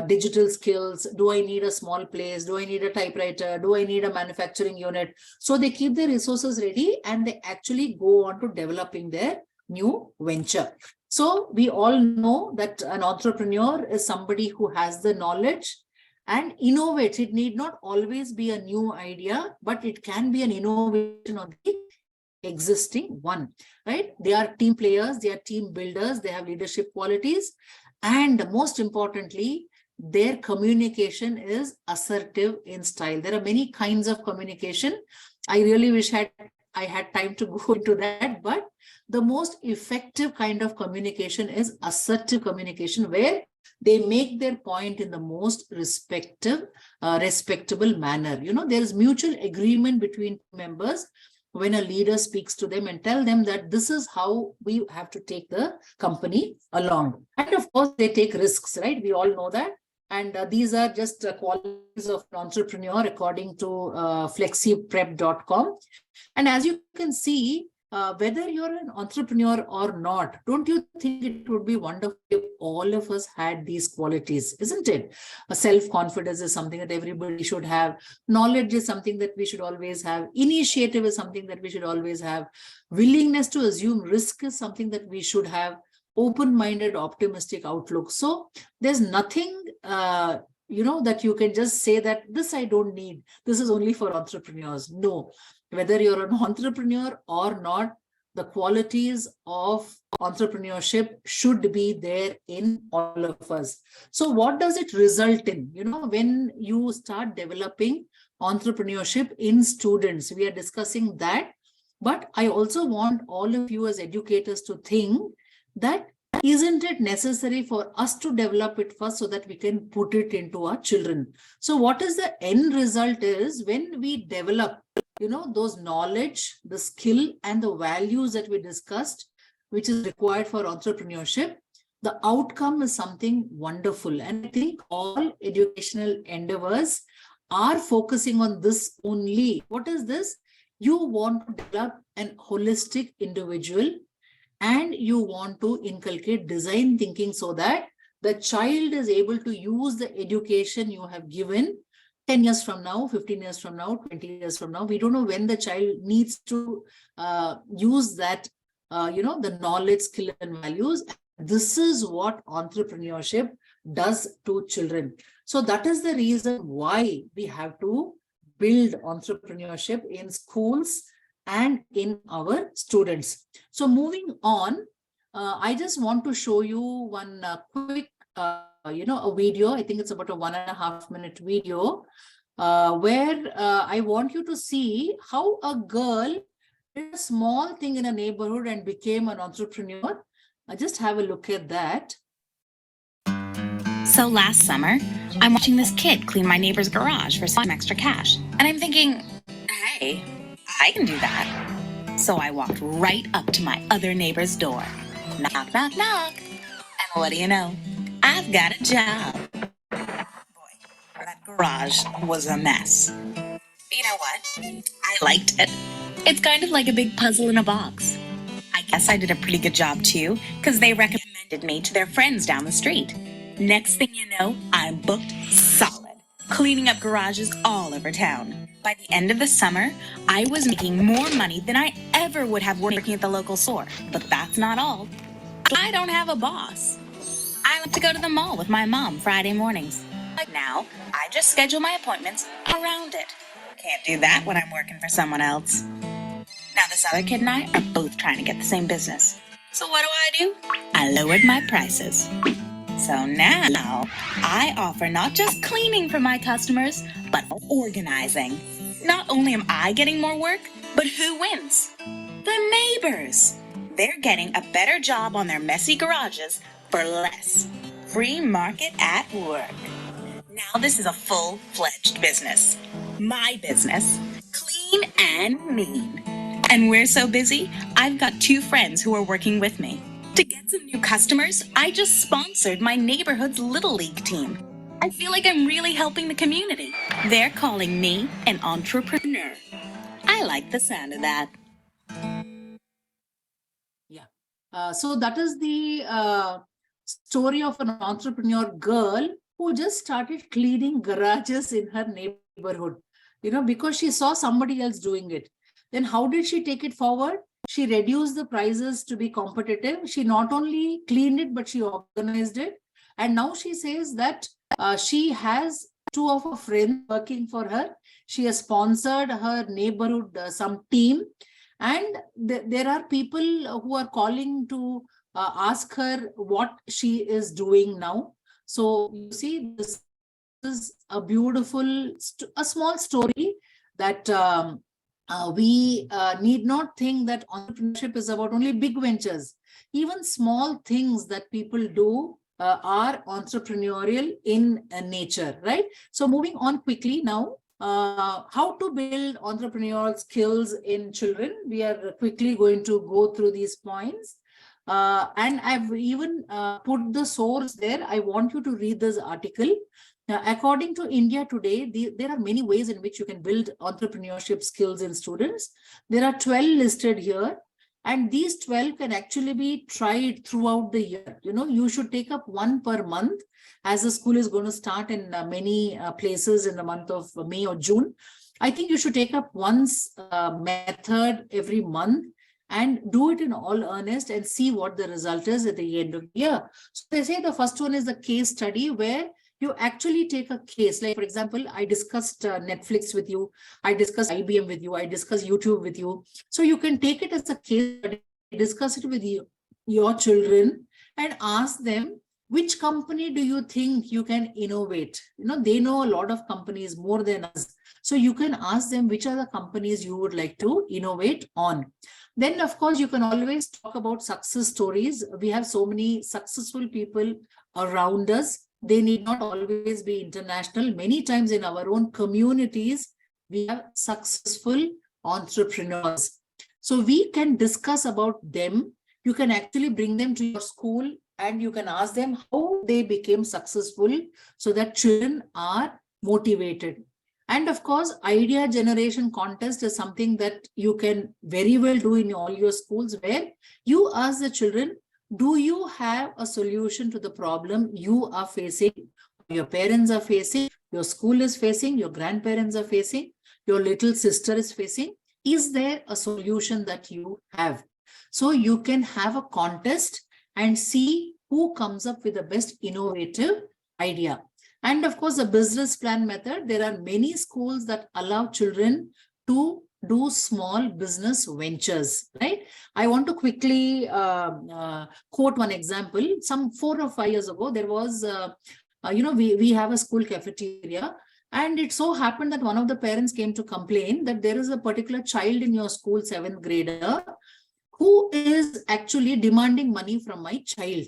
digital skills? Do I need a small place? Do I need a typewriter? Do I need a manufacturing unit? So they keep their resources ready and they actually go on to developing their new venture. So we all know that an entrepreneur is somebody who has the knowledge and innovates. It need not always be a new idea, but it can be an innovation on the existing one, right? They are team players, they are team builders, they have leadership qualities, and most importantly, their communication is assertive in style. There are many kinds of communication. I really wish I had time to go into that, but the most effective kind of communication is assertive communication, where they make their point in the most respectable manner. There is mutual agreement between members when a leader speaks to them and tell them that this is how we have to take the company along. And of course, they take risks, right? We all know that. And these are just qualities of an entrepreneur according to flexiprep.com. And as you can see, whether you're an entrepreneur or not, don't you think it would be wonderful if all of us had these qualities, isn't it? Self-confidence is something that everybody should have. Knowledge is something that we should always have. Initiative is something that we should always have. Willingness to assume risk is something that we should have. Open-minded, optimistic outlook. So there's nothing, that you can just say that this I don't need. This is only for entrepreneurs. No. Whether you're an entrepreneur or not, the qualities of entrepreneurship should be there in all of us. So what does it result in? When you start developing entrepreneurship in students, we are discussing that. But I also want all of you as educators to think that isn't it necessary for us to develop it first so that we can put it into our children? So what is the end result is when we develop those knowledge, the skill, and the values that we discussed, which is required for entrepreneurship, the outcome is something wonderful. And I think all educational endeavors are focusing on this only. What is this? You want to develop an holistic individual and you want to inculcate design thinking so that the child is able to use the education you have given 10 years from now, 15 years from now, 20 years from now. We don't know when the child needs to use that, the knowledge, skill, and values. This is what entrepreneurship does to children. So that is the reason why we have to build entrepreneurship in schools and in our students. So moving on, I just want to show you one quick a video. I think it's about a 1.5 minute video where I want you to see how a girl did a small thing in a neighborhood and became an entrepreneur. Just have a look at that. So last summer, I'm watching this kid clean my neighbor's garage for some extra cash. And I'm thinking, hey, I can do that. So I walked right up to my other neighbor's door. Knock, knock, knock. And what do you know? I've got a job. Boy, that garage was a mess. But you know what? I liked it. It's kind of like a big puzzle in a box. I guess I did a pretty good job too, because they recommended me to their friends down the street. Next thing you know, I'm booked solid. cleaning up garages all over town. By the end of the summer, I was making more money than I ever would have working at the local store. But that's not all. I don't have a boss. I like to go to the mall with my mom Friday mornings. Like now, I just schedule my appointments around it. Can't do that when I'm working for someone else. Now, this other kid and I are both trying to get the same business. So what do? I lowered my prices. So now, I offer not just cleaning for my customers, but organizing. Not only am I getting more work, but who wins? The neighbors. They're getting a better job on their messy garages for less. Free market at work. Now this is a full-fledged business. My business. Clean and mean. And we're so busy, I've got 2 friends who are working with me. To get some new customers, I just sponsored my neighborhood's Little League team. I feel like I'm really helping the community. They're calling me an entrepreneur. I like the sound of that. Yeah. So that is the story of an entrepreneur girl who just started cleaning garages in her neighborhood, because she saw somebody else doing it. Then how did she take it forward? She reduced the prices to be competitive. She not only cleaned it, but she organized it. And now she says that she has 2 of her friends working for her. She has sponsored her neighborhood, some team. And there are people who are calling to ask her what she is doing now. So you see, this is a beautiful, a small story that we need not think that entrepreneurship is about only big ventures. Even small things that people do are entrepreneurial in nature, right? So moving on quickly now, how to build entrepreneurial skills in children. We are quickly going to go through these points. And I've even put the source there. I want you to read this article. Now, according to India today, there are many ways in which you can build entrepreneurship skills in students. There are 12 listed here, and these 12 can actually be tried throughout the year. You should take up 1 per month, as the school is going to start in many places in the month of May or June. I think you should take up one's method every month and do it in all earnest and see what the result is at the end of the year. So they say the first one is the case study, where you actually take a case. Like, for example, I discussed Netflix with you, I discussed IBM with you, I discussed YouTube with you. So you can take it as a case study, discuss it with your children, and ask them, which company do you think you can innovate? They know a lot of companies more than us. So you can ask them which are the companies you would like to innovate on. Then, of course, you can always talk about success stories. We have so many successful people around us. They need not always be international. Many times in our own communities, we have successful entrepreneurs. So we can discuss about them. You can actually bring them to your school and you can ask them how they became successful, so that children are motivated. And of course, idea generation contest is something that you can very well do in all your schools, where you ask the children, do you have a solution to the problem you are facing, your parents are facing, your school is facing, your grandparents are facing, your little sister is facing? Is there a solution that you have? So you can have a contest and see who comes up with the best innovative idea. And of course, the business plan method, there are many schools that allow children to do small business ventures, right? I want to quickly quote one example. Some 4 or 5 years ago, there was, we have a school cafeteria, and it so happened that one of the parents came to complain that there is a particular child in your school, 7th grader, who is actually demanding money from my child.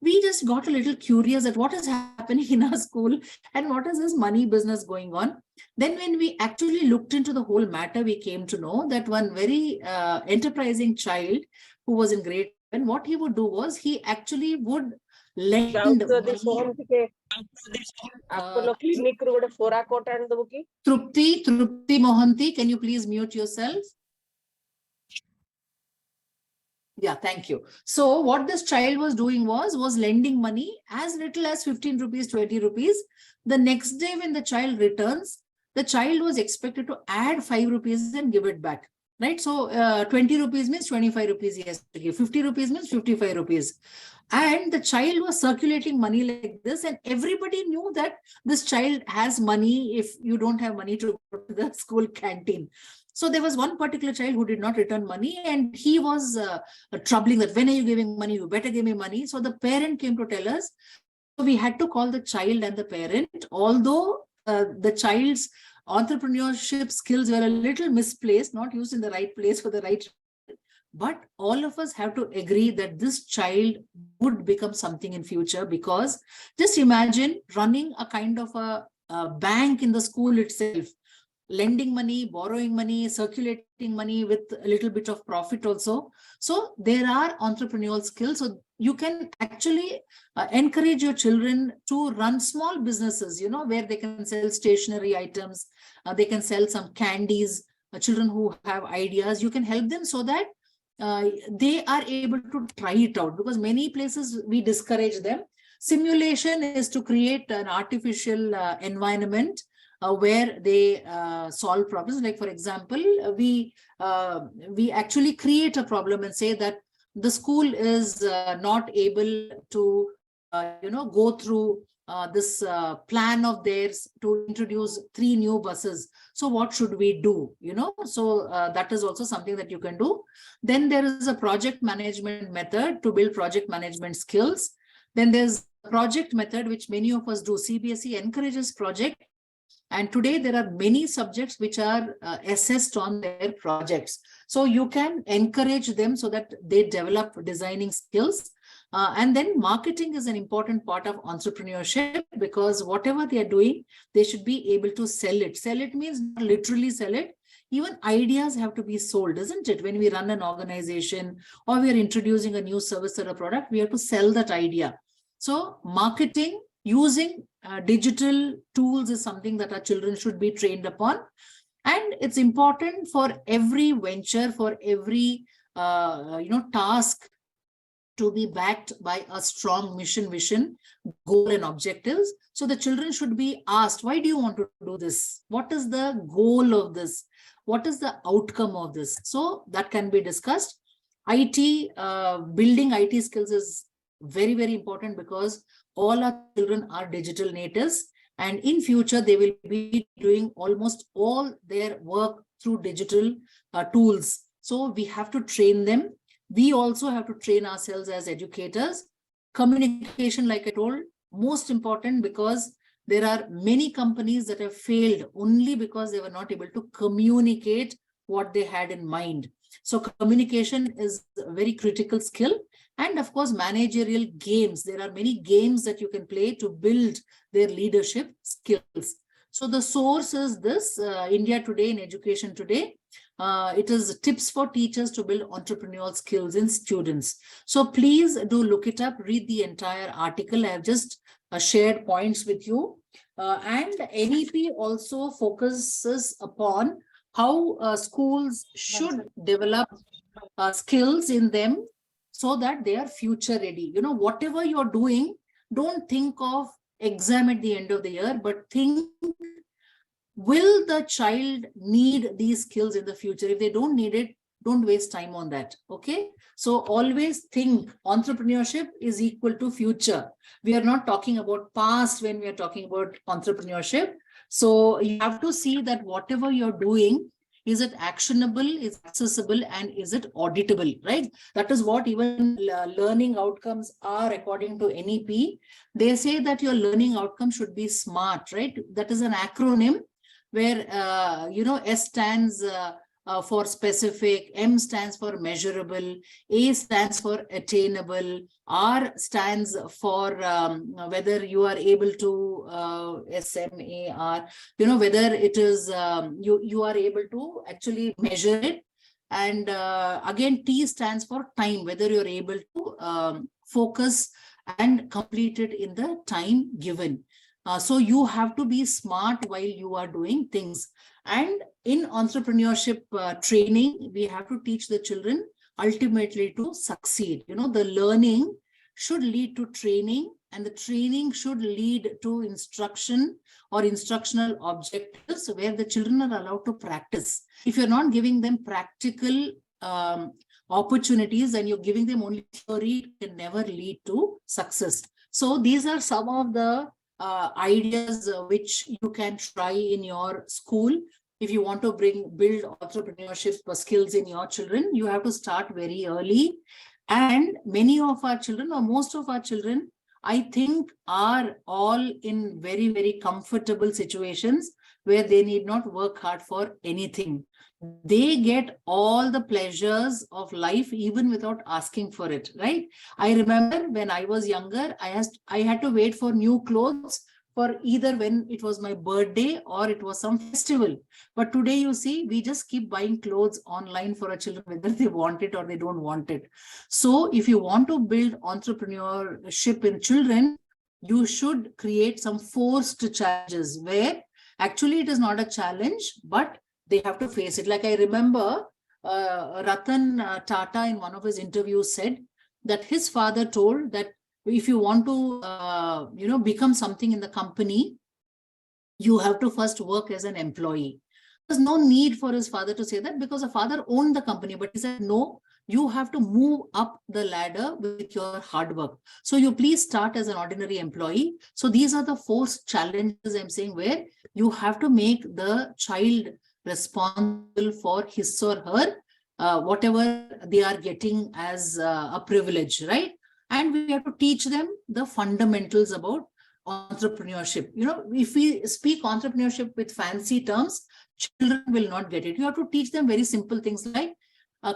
We just got a little curious at what is happening in our school and what is this money business going on. Then when we actually looked into the whole matter, we came to know that one very enterprising child who was in grade 7, what he would do was he actually would lend money. Trupti Mohanty, can you please mute yourself? Yeah, thank you. So what this child was doing was lending money as little as 15 rupees, 20 rupees. The next day when the child returns, the child was expected to add 5 rupees and give it back. Right. So 20 rupees means 25 rupees he has to give. 50 rupees means 55 rupees. And the child was circulating money like this. And everybody knew that this child has money if you don't have money to go to the school canteen. So there was one particular child who did not return money, and he was troubling that, when are you giving money? You better give me money. So the parent came to tell us. So we had to call the child and the parent, although the child's entrepreneurship skills were a little misplaced, not used in the right place for the right. But all of us have to agree that this child would become something in future, because just imagine running a kind of a bank in the school itself, lending money, borrowing money, circulating money with a little bit of profit also. So there are entrepreneurial skills. So you can actually encourage your children to run small businesses, where they can sell stationery items, they can sell some candies. Children who have ideas, you can help them so that they are able to try it out, because many places we discourage them. Simulation is to create an artificial environment where they solve problems. Like, for example, we actually create a problem and say that the school is not able to go through this plan of theirs to introduce 3 new buses. So what should we do? So that is also something that you can do. Then there is a project management method to build project management skills. Then there's a project method which many of us do. CBSE encourages project. And today there are many subjects which are assessed on their projects. So you can encourage them so that they develop designing skills. And then marketing is an important part of entrepreneurship, because whatever they are doing, they should be able to sell it. Sell it means not literally sell it. Even ideas have to be sold, isn't it? When we run an organization or we are introducing a new service or a product, we have to sell that idea. So marketing using digital tools is something that our children should be trained upon. And it's important for every venture, for every task, to be backed by a strong mission, vision, goal, and objectives. So the children should be asked, why do you want to do this? What is the goal of this? What is the outcome of this? So that can be discussed. IT, building IT skills is very, very important, because all our children are digital natives, and in future they will be doing almost all their work through digital tools. So we have to train them. We also have to train ourselves as educators. Communication, like I told, most important, because there are many companies that have failed only because they were not able to communicate what they had in mind. So communication is a very critical skill. And of course, managerial games. There are many games that you can play to build their leadership skills. So the source is this, India Today in Education Today. It is tips for teachers to build entrepreneurial skills in students. So please do look it up, read the entire article. I have just shared points with you. And NEP also focuses upon how schools should develop skills in them so that they are future ready. Whatever you're doing, don't think of exam at the end of the year, but think, will the child need these skills in the future? If they don't need it, don't waste time on that. Okay. So always think entrepreneurship is equal to future. We are not talking about past when we are talking about entrepreneurship. So you have to see that whatever you're doing, is it actionable, is it accessible, and is it auditable, right? That is what even learning outcomes are according to NEP. They say that your learning outcome should be SMART, right? That is an acronym where, S stands for specific, M stands for measurable, A stands for attainable, R stands for whether you are able to, SMAR, whether it is, you are able to actually measure it. And again, T stands for time, whether you're able to focus and complete it in the time given. So you have to be smart while you are doing things. And in entrepreneurship training, we have to teach the children ultimately to succeed. The learning should lead to training, and the training should lead to instruction or instructional objectives where the children are allowed to practice. If you're not giving them practical opportunities and you're giving them only theory, it can never lead to success. So these are some of the ideas which you can try in your school. If you want to build entrepreneurship skills in your children, you have to start very early. And many of our children, or most of our children, I think, are all in very, very comfortable situations where they need not work hard for anything. They get all the pleasures of life even without asking for it, right? I remember when I was younger, I had to wait for new clothes for either when it was my birthday or it was some festival. But today, you see, we just keep buying clothes online for our children, whether they want it or they don't want it. So if you want to build entrepreneurship in children, you should create some forced challenges where actually it is not a challenge, but they have to face it. Like I remember Ratan Tata in one of his interviews said that his father told that if you want to, become something in the company, you have to first work as an employee. There's no need for his father to say that because the father owned the company, but he said, no, you have to move up the ladder with your hard work. So you please start as an ordinary employee. So these are the forced challenges I'm saying where you have to make the child responsible for his or her, whatever they are getting as a privilege, right? And we have to teach them the fundamentals about entrepreneurship. If we speak entrepreneurship with fancy terms, children will not get it. You have to teach them very simple things like,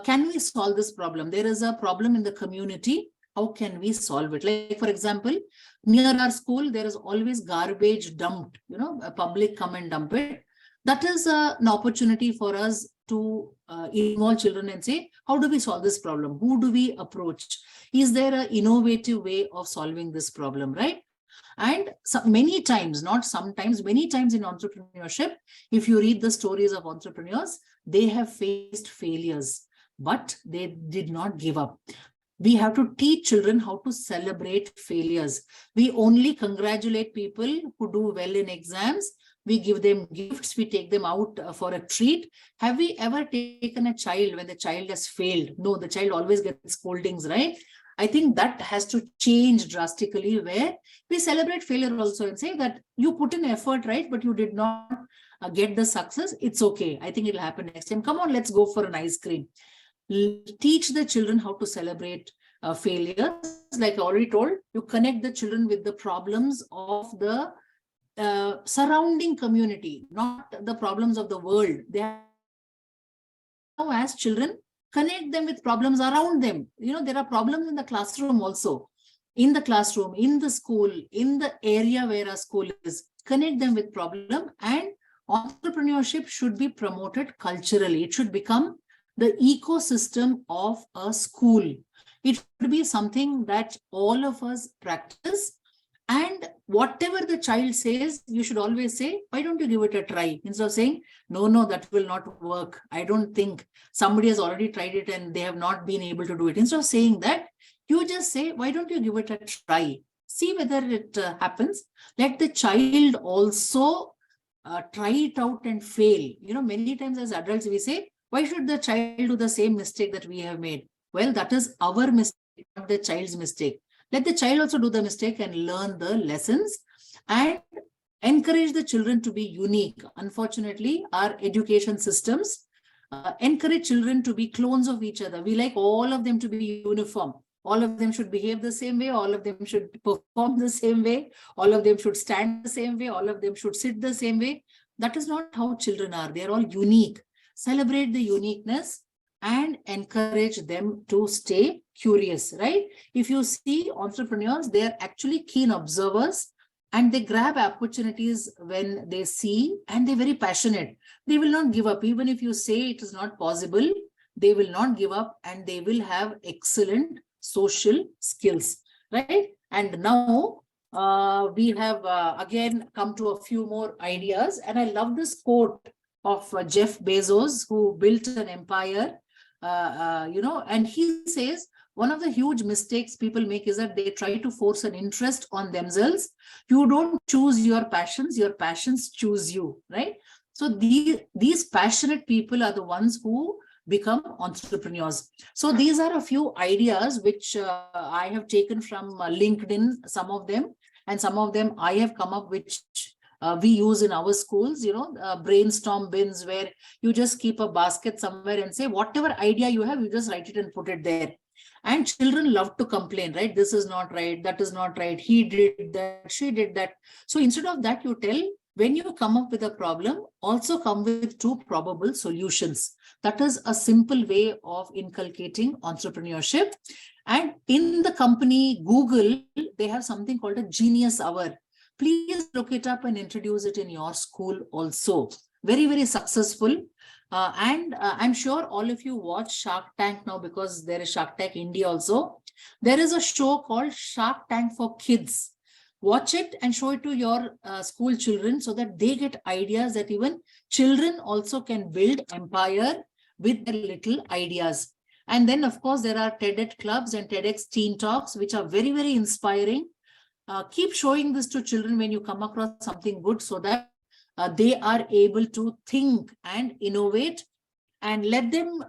can we solve this problem? There is a problem in the community. How can we solve it? Like, for example, near our school, there is always garbage dumped, a public come and dump it. That is an opportunity for us to involve children and say, how do we solve this problem? Who do we approach? Is there an innovative way of solving this problem, right? And many times, not sometimes, many times in entrepreneurship, if you read the stories of entrepreneurs, they have faced failures, but they did not give up. We have to teach children how to celebrate failures. We only congratulate people who do well in exams. We give them gifts. We take them out for a treat. Have we ever taken a child when the child has failed? No, the child always gets scoldings, right? I think that has to change drastically where we celebrate failure also and say that you put in effort, right? But you did not get the success. It's okay. I think it'll happen next time. Come on, let's go for an ice cream. Teach the children how to celebrate failures. Like I already told, you connect the children with the problems of the surrounding community, not the problems of the world. They have, now as children, connect them with problems around them. There are problems in the classroom also. In the classroom, in the school, in the area where a school is, connect them with problem. And entrepreneurship should be promoted culturally. It should become the ecosystem of a school. It should be something that all of us practice. And whatever the child says, you should always say, why don't you give it a try? Instead of saying, no, that will not work. I don't think somebody has already tried it and they have not been able to do it. Instead of saying that, you just say, why don't you give it a try? See whether it happens. Let the child also try it out and fail. Many times as adults, we say, why should the child do the same mistake that we have made? Well, that is our mistake, not the child's mistake. Let the child also do the mistake and learn the lessons and encourage the children to be unique. Unfortunately, our education systems encourage children to be clones of each other. We like all of them to be uniform. All of them should behave the same way. All of them should perform the same way. All of them should stand the same way. All of them should sit the same way. That is not how children are. They are all unique. Celebrate the uniqueness and encourage them to stay curious, right? If you see entrepreneurs, they are actually keen observers and they grab opportunities when they see, and they're very passionate. They will not give up. Even if you say it is not possible, they will not give up and they will have excellent social skills, right? And now we have again come to a few more ideas. And I love this quote of Jeff Bezos, who built an empire And he says one of the huge mistakes people make is that they try to force an interest on themselves. You don't choose your passions choose you, right? So these passionate people are the ones who become entrepreneurs. So these are a few ideas which I have taken from LinkedIn, some of them, and some of them I have come up, which we use in our schools, brainstorm bins, where you just keep a basket somewhere and say, whatever idea you have, you just write it and put it there. And children love to complain, right? This is not right, that is not right, he did that, she did that. So instead of that, you tell, when you come up with a problem, also come with 2 probable solutions. That is a simple way of inculcating entrepreneurship. And in the company Google, they have something called a genius hour. Please look it up and introduce it in your school also. Very, very successful. And I'm sure all of you watch Shark Tank now, because there is Shark Tank India also. There is a show called Shark Tank for Kids. Watch it and show it to your school children, so that they get ideas that even children also can build empire with their little ideas. And then, of course, there are TEDx clubs and TEDx Teen Talks, which are very, very inspiring. Keep showing this to children when you come across something good, so that they are able to think and innovate, and let them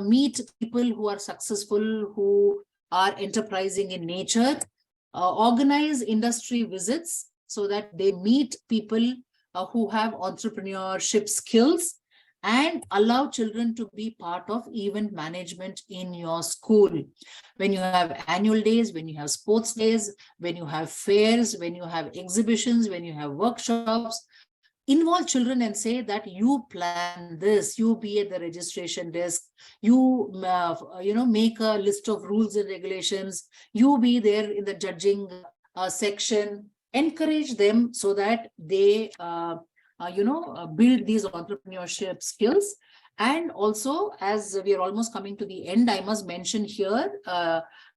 meet people who are successful, who are enterprising in nature. Organize industry visits so that they meet people who have entrepreneurship skills, and allow children to be part of event management in your school. When you have annual days, when you have sports days, when you have fairs, when you have exhibitions, when you have workshops, involve children and say that you plan this, you be at the registration desk, you make a list of rules and regulations, you be there in the judging section. Encourage them so that they build these entrepreneurship skills. And also, as we are almost coming to the end, I must mention here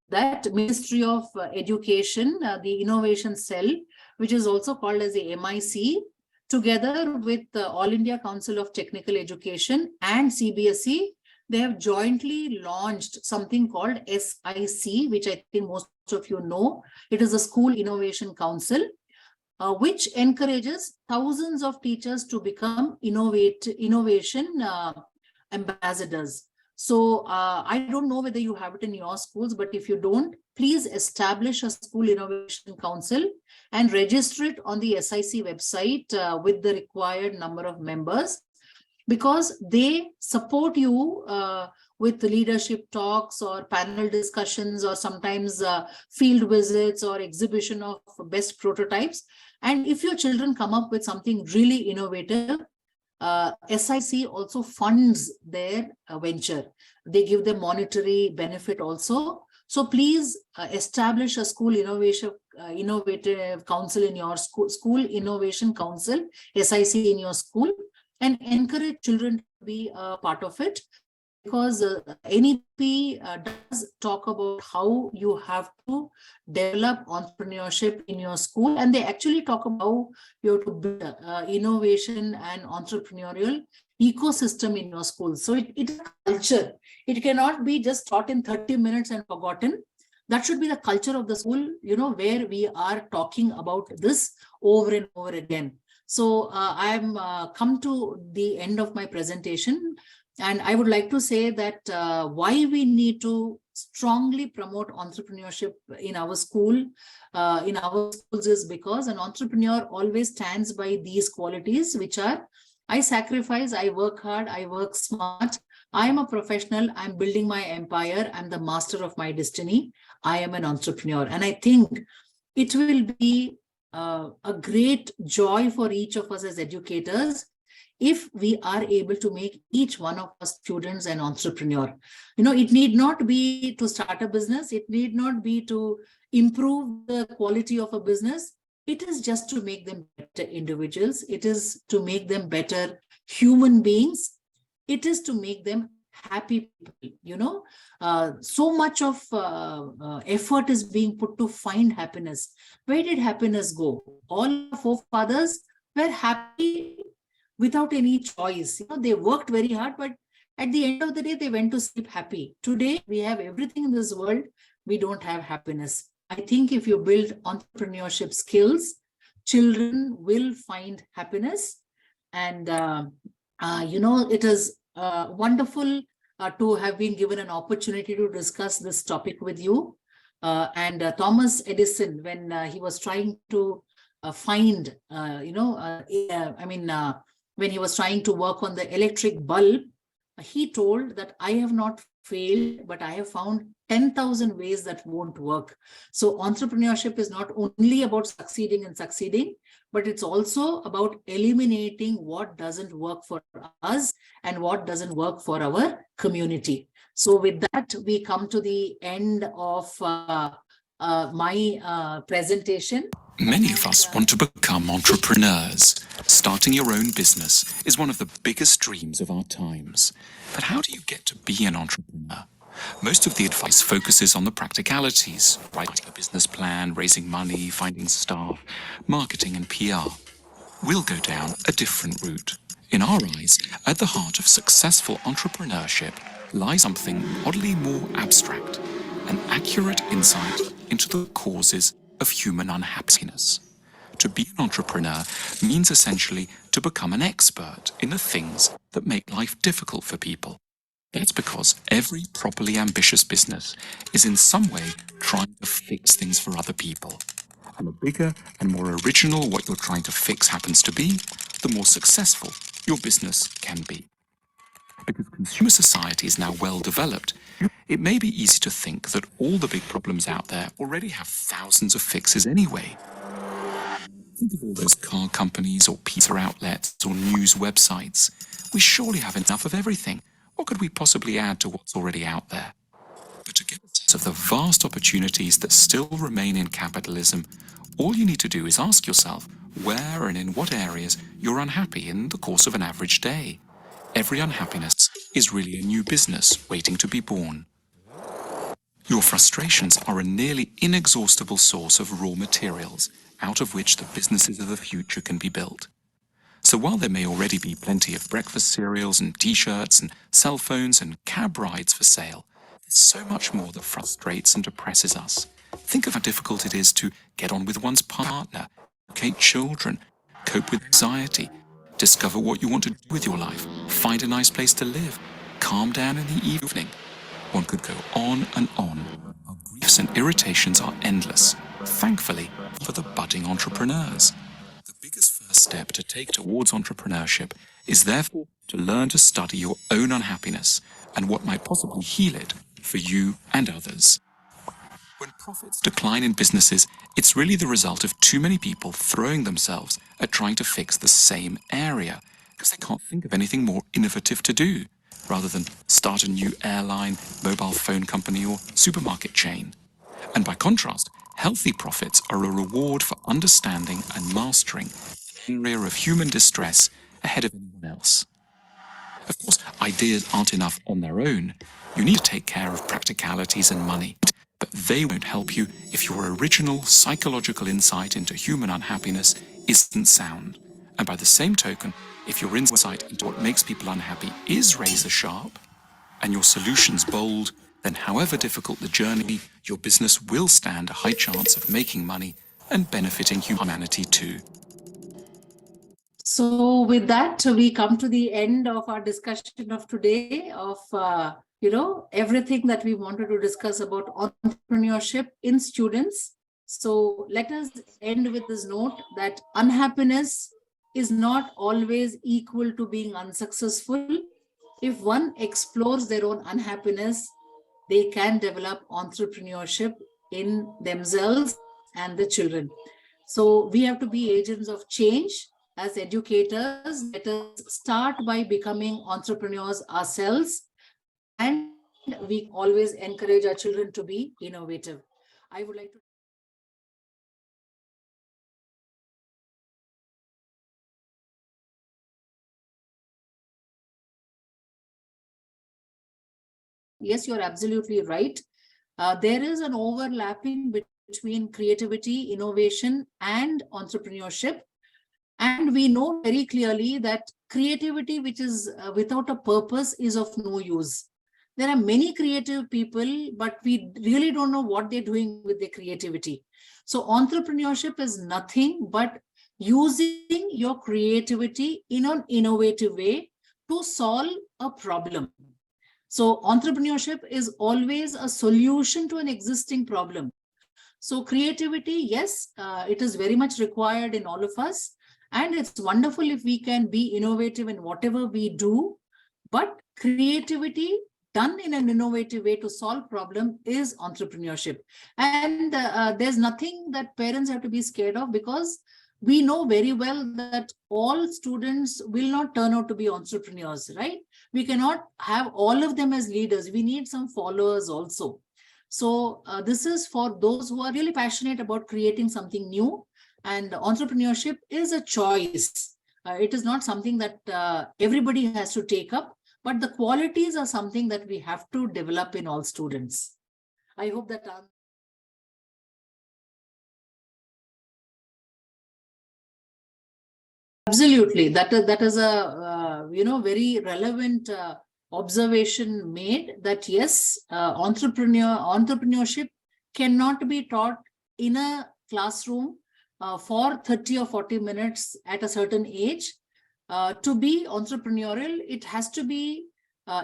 that Ministry of Education, the Innovation Cell, which is also called as the MIC, together with the All India Council of Technical Education and CBSE, they have jointly launched something called SIC, which I think most of you know. It is a School Innovation Council, which encourages thousands of teachers to become innovation ambassadors. So I don't know whether you have it in your schools, but if you don't, please establish a School Innovation Council and register it on the SIC website with the required number of members, because they support you with leadership talks or panel discussions, or sometimes field visits or exhibition of best prototypes. And if your children come up with something really innovative, SIC also funds their venture. They give them monetary benefit also. So please establish a school innovative council in your school, School Innovation Council, SIC, in your school, and encourage children to be a part of it. Because NEP does talk about how you have to develop entrepreneurship in your school, and they actually talk about how you have to build innovation and entrepreneurial ecosystem in your school. So it is a culture. It cannot be just taught in 30 minutes and forgotten. That should be the culture of the school, where we are talking about this over and over again. So I'm come to the end of my presentation. And I would like to say that why we need to strongly promote entrepreneurship in our schools is because an entrepreneur always stands by these qualities, which are: I sacrifice, I work hard, I work smart, I am a professional, I'm building my empire, I'm the master of my destiny, I am an entrepreneur. And I think it will be a great joy for each of us as educators if we are able to make each one of us students an entrepreneur. It need not be to start a business. It need not be to improve the quality of a business. It is just to make them better individuals. It is to make them better human beings. It is to make them happy people. So much of effort is being put to find happiness. Where did happiness go? All our forefathers were happy without any choice. They worked very hard, but At the end of the day, they went to sleep happy. Today, we have everything in this world. We don't have happiness. I think if you build entrepreneurship skills, children will find happiness. And, it is wonderful to have been given an opportunity to discuss this topic with you. And Thomas Edison, when he was trying to find, when he was trying to work on the electric bulb, he told that I have not failed, but I have found 10,000 ways that won't work. So entrepreneurship is not only about succeeding, but it's also about eliminating what doesn't work for us and what doesn't work for our community. So with that, we come to the end of my presentation. Many of us want to become entrepreneurs. Starting your own business is one of the biggest dreams of our times. But how do you get to be an entrepreneur? Most of the advice focuses on the practicalities, writing a business plan, raising money, finding staff, marketing and PR. We'll go down a different route. In our eyes, at the heart of successful entrepreneurship lies something oddly more abstract, an accurate insight into the causes of human unhappiness. To be an entrepreneur means essentially to become an expert in the things that make life difficult for people. That's because every properly ambitious business is in some way trying to fix things for other people. And the bigger and more original what you're trying to fix happens to be, the more successful your business can be. Because consumer society is now well developed, it may be easy to think that all the big problems out there already have thousands of fixes anyway. Think of all those car companies or pizza outlets or news websites. We surely have enough of everything. What could we possibly add to what's already out there? But to get a sense of the vast opportunities that still remain in capitalism, all you need to do is ask yourself where and in what areas you're unhappy in the course of an average day. Every unhappiness is really a new business waiting to be born. Your frustrations are a nearly inexhaustible source of raw materials out of which the businesses of the future can be built. So while there may already be plenty of breakfast cereals and t-shirts and cell phones and cab rides for sale, there's so much more that frustrates and depresses us. Think of how difficult it is to get on with one's partner, educate children, cope with anxiety, discover what you want to do with your life, find a nice place to live, calm down in the evening. One could go on and on. Our griefs and irritations are endless, thankfully for the budding entrepreneurs. The biggest first step to take towards entrepreneurship is therefore to learn to study your own unhappiness and what might possibly heal it for you and others. When profits decline in businesses, it's really the result of too many people throwing themselves at trying to fix the same area because they can't think of anything more innovative to do, rather than start a new airline, mobile phone company or supermarket chain. And by contrast, healthy profits are a reward for understanding and mastering the area of human distress ahead of anyone else. Of course, ideas aren't enough on their own. You need to take care of practicalities and money, but they won't help you if your original psychological insight into human unhappiness isn't sound. And by the same token, if your insight into what makes people unhappy is razor sharp, and your solutions bold, then however difficult the journey, your business will stand a high chance of making money and benefiting humanity too. So with that, we come to the end of our discussion of today of, everything that we wanted to discuss about entrepreneurship in students. So let us end with this note that unhappiness is not always equal to being unsuccessful. If one explores their own unhappiness, they can develop entrepreneurship in themselves and the children. So we have to be agents of change. As educators, let us start by becoming entrepreneurs ourselves, and we always encourage our children to be innovative. I would like to. Yes, you're absolutely right. There is an overlapping between creativity, innovation, and entrepreneurship. And we know very clearly that creativity which is without a purpose is of no use. There are many creative people, but we really don't know what they're doing with their creativity. So entrepreneurship is nothing but using your creativity in an innovative way to solve a problem. So entrepreneurship is always a solution to an existing problem. So creativity, yes, it is very much required in all of us. And it's wonderful if we can be innovative in whatever we do. But creativity done in an innovative way to solve problem is entrepreneurship. And there's nothing that parents have to be scared of, because we know very well that all students will not turn out to be entrepreneurs, right? We cannot have all of them as leaders. We need some followers also. So this is for those who are really passionate about creating something new. And entrepreneurship is a choice. It is not something that everybody has to take up, but the qualities are something that we have to develop in all students. I hope that answers. Absolutely, that is a very relevant observation made, that yes, entrepreneurship cannot be taught in a classroom for 30 or 40 minutes at a certain age. To be entrepreneurial, it has to be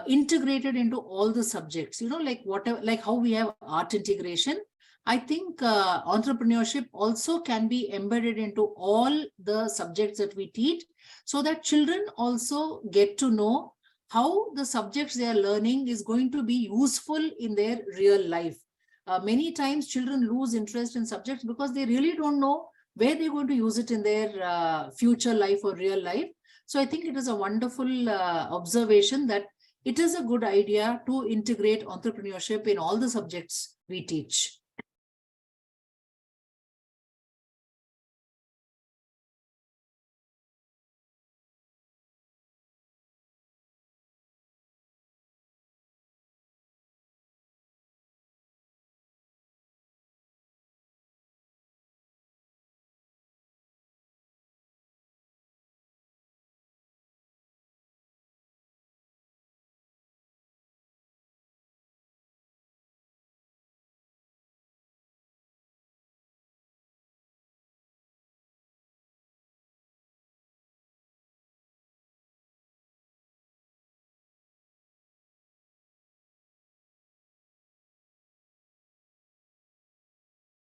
integrated into all the subjects. Like how we have art integration. I think entrepreneurship also can be embedded into all the subjects that we teach, so that children also get to know how the subjects they are learning is going to be useful in their real life. Many times children lose interest in subjects because they really don't know where they're going to use it in their future life or real life. So I think it is a wonderful observation that it is a good idea to integrate entrepreneurship in all the subjects we teach.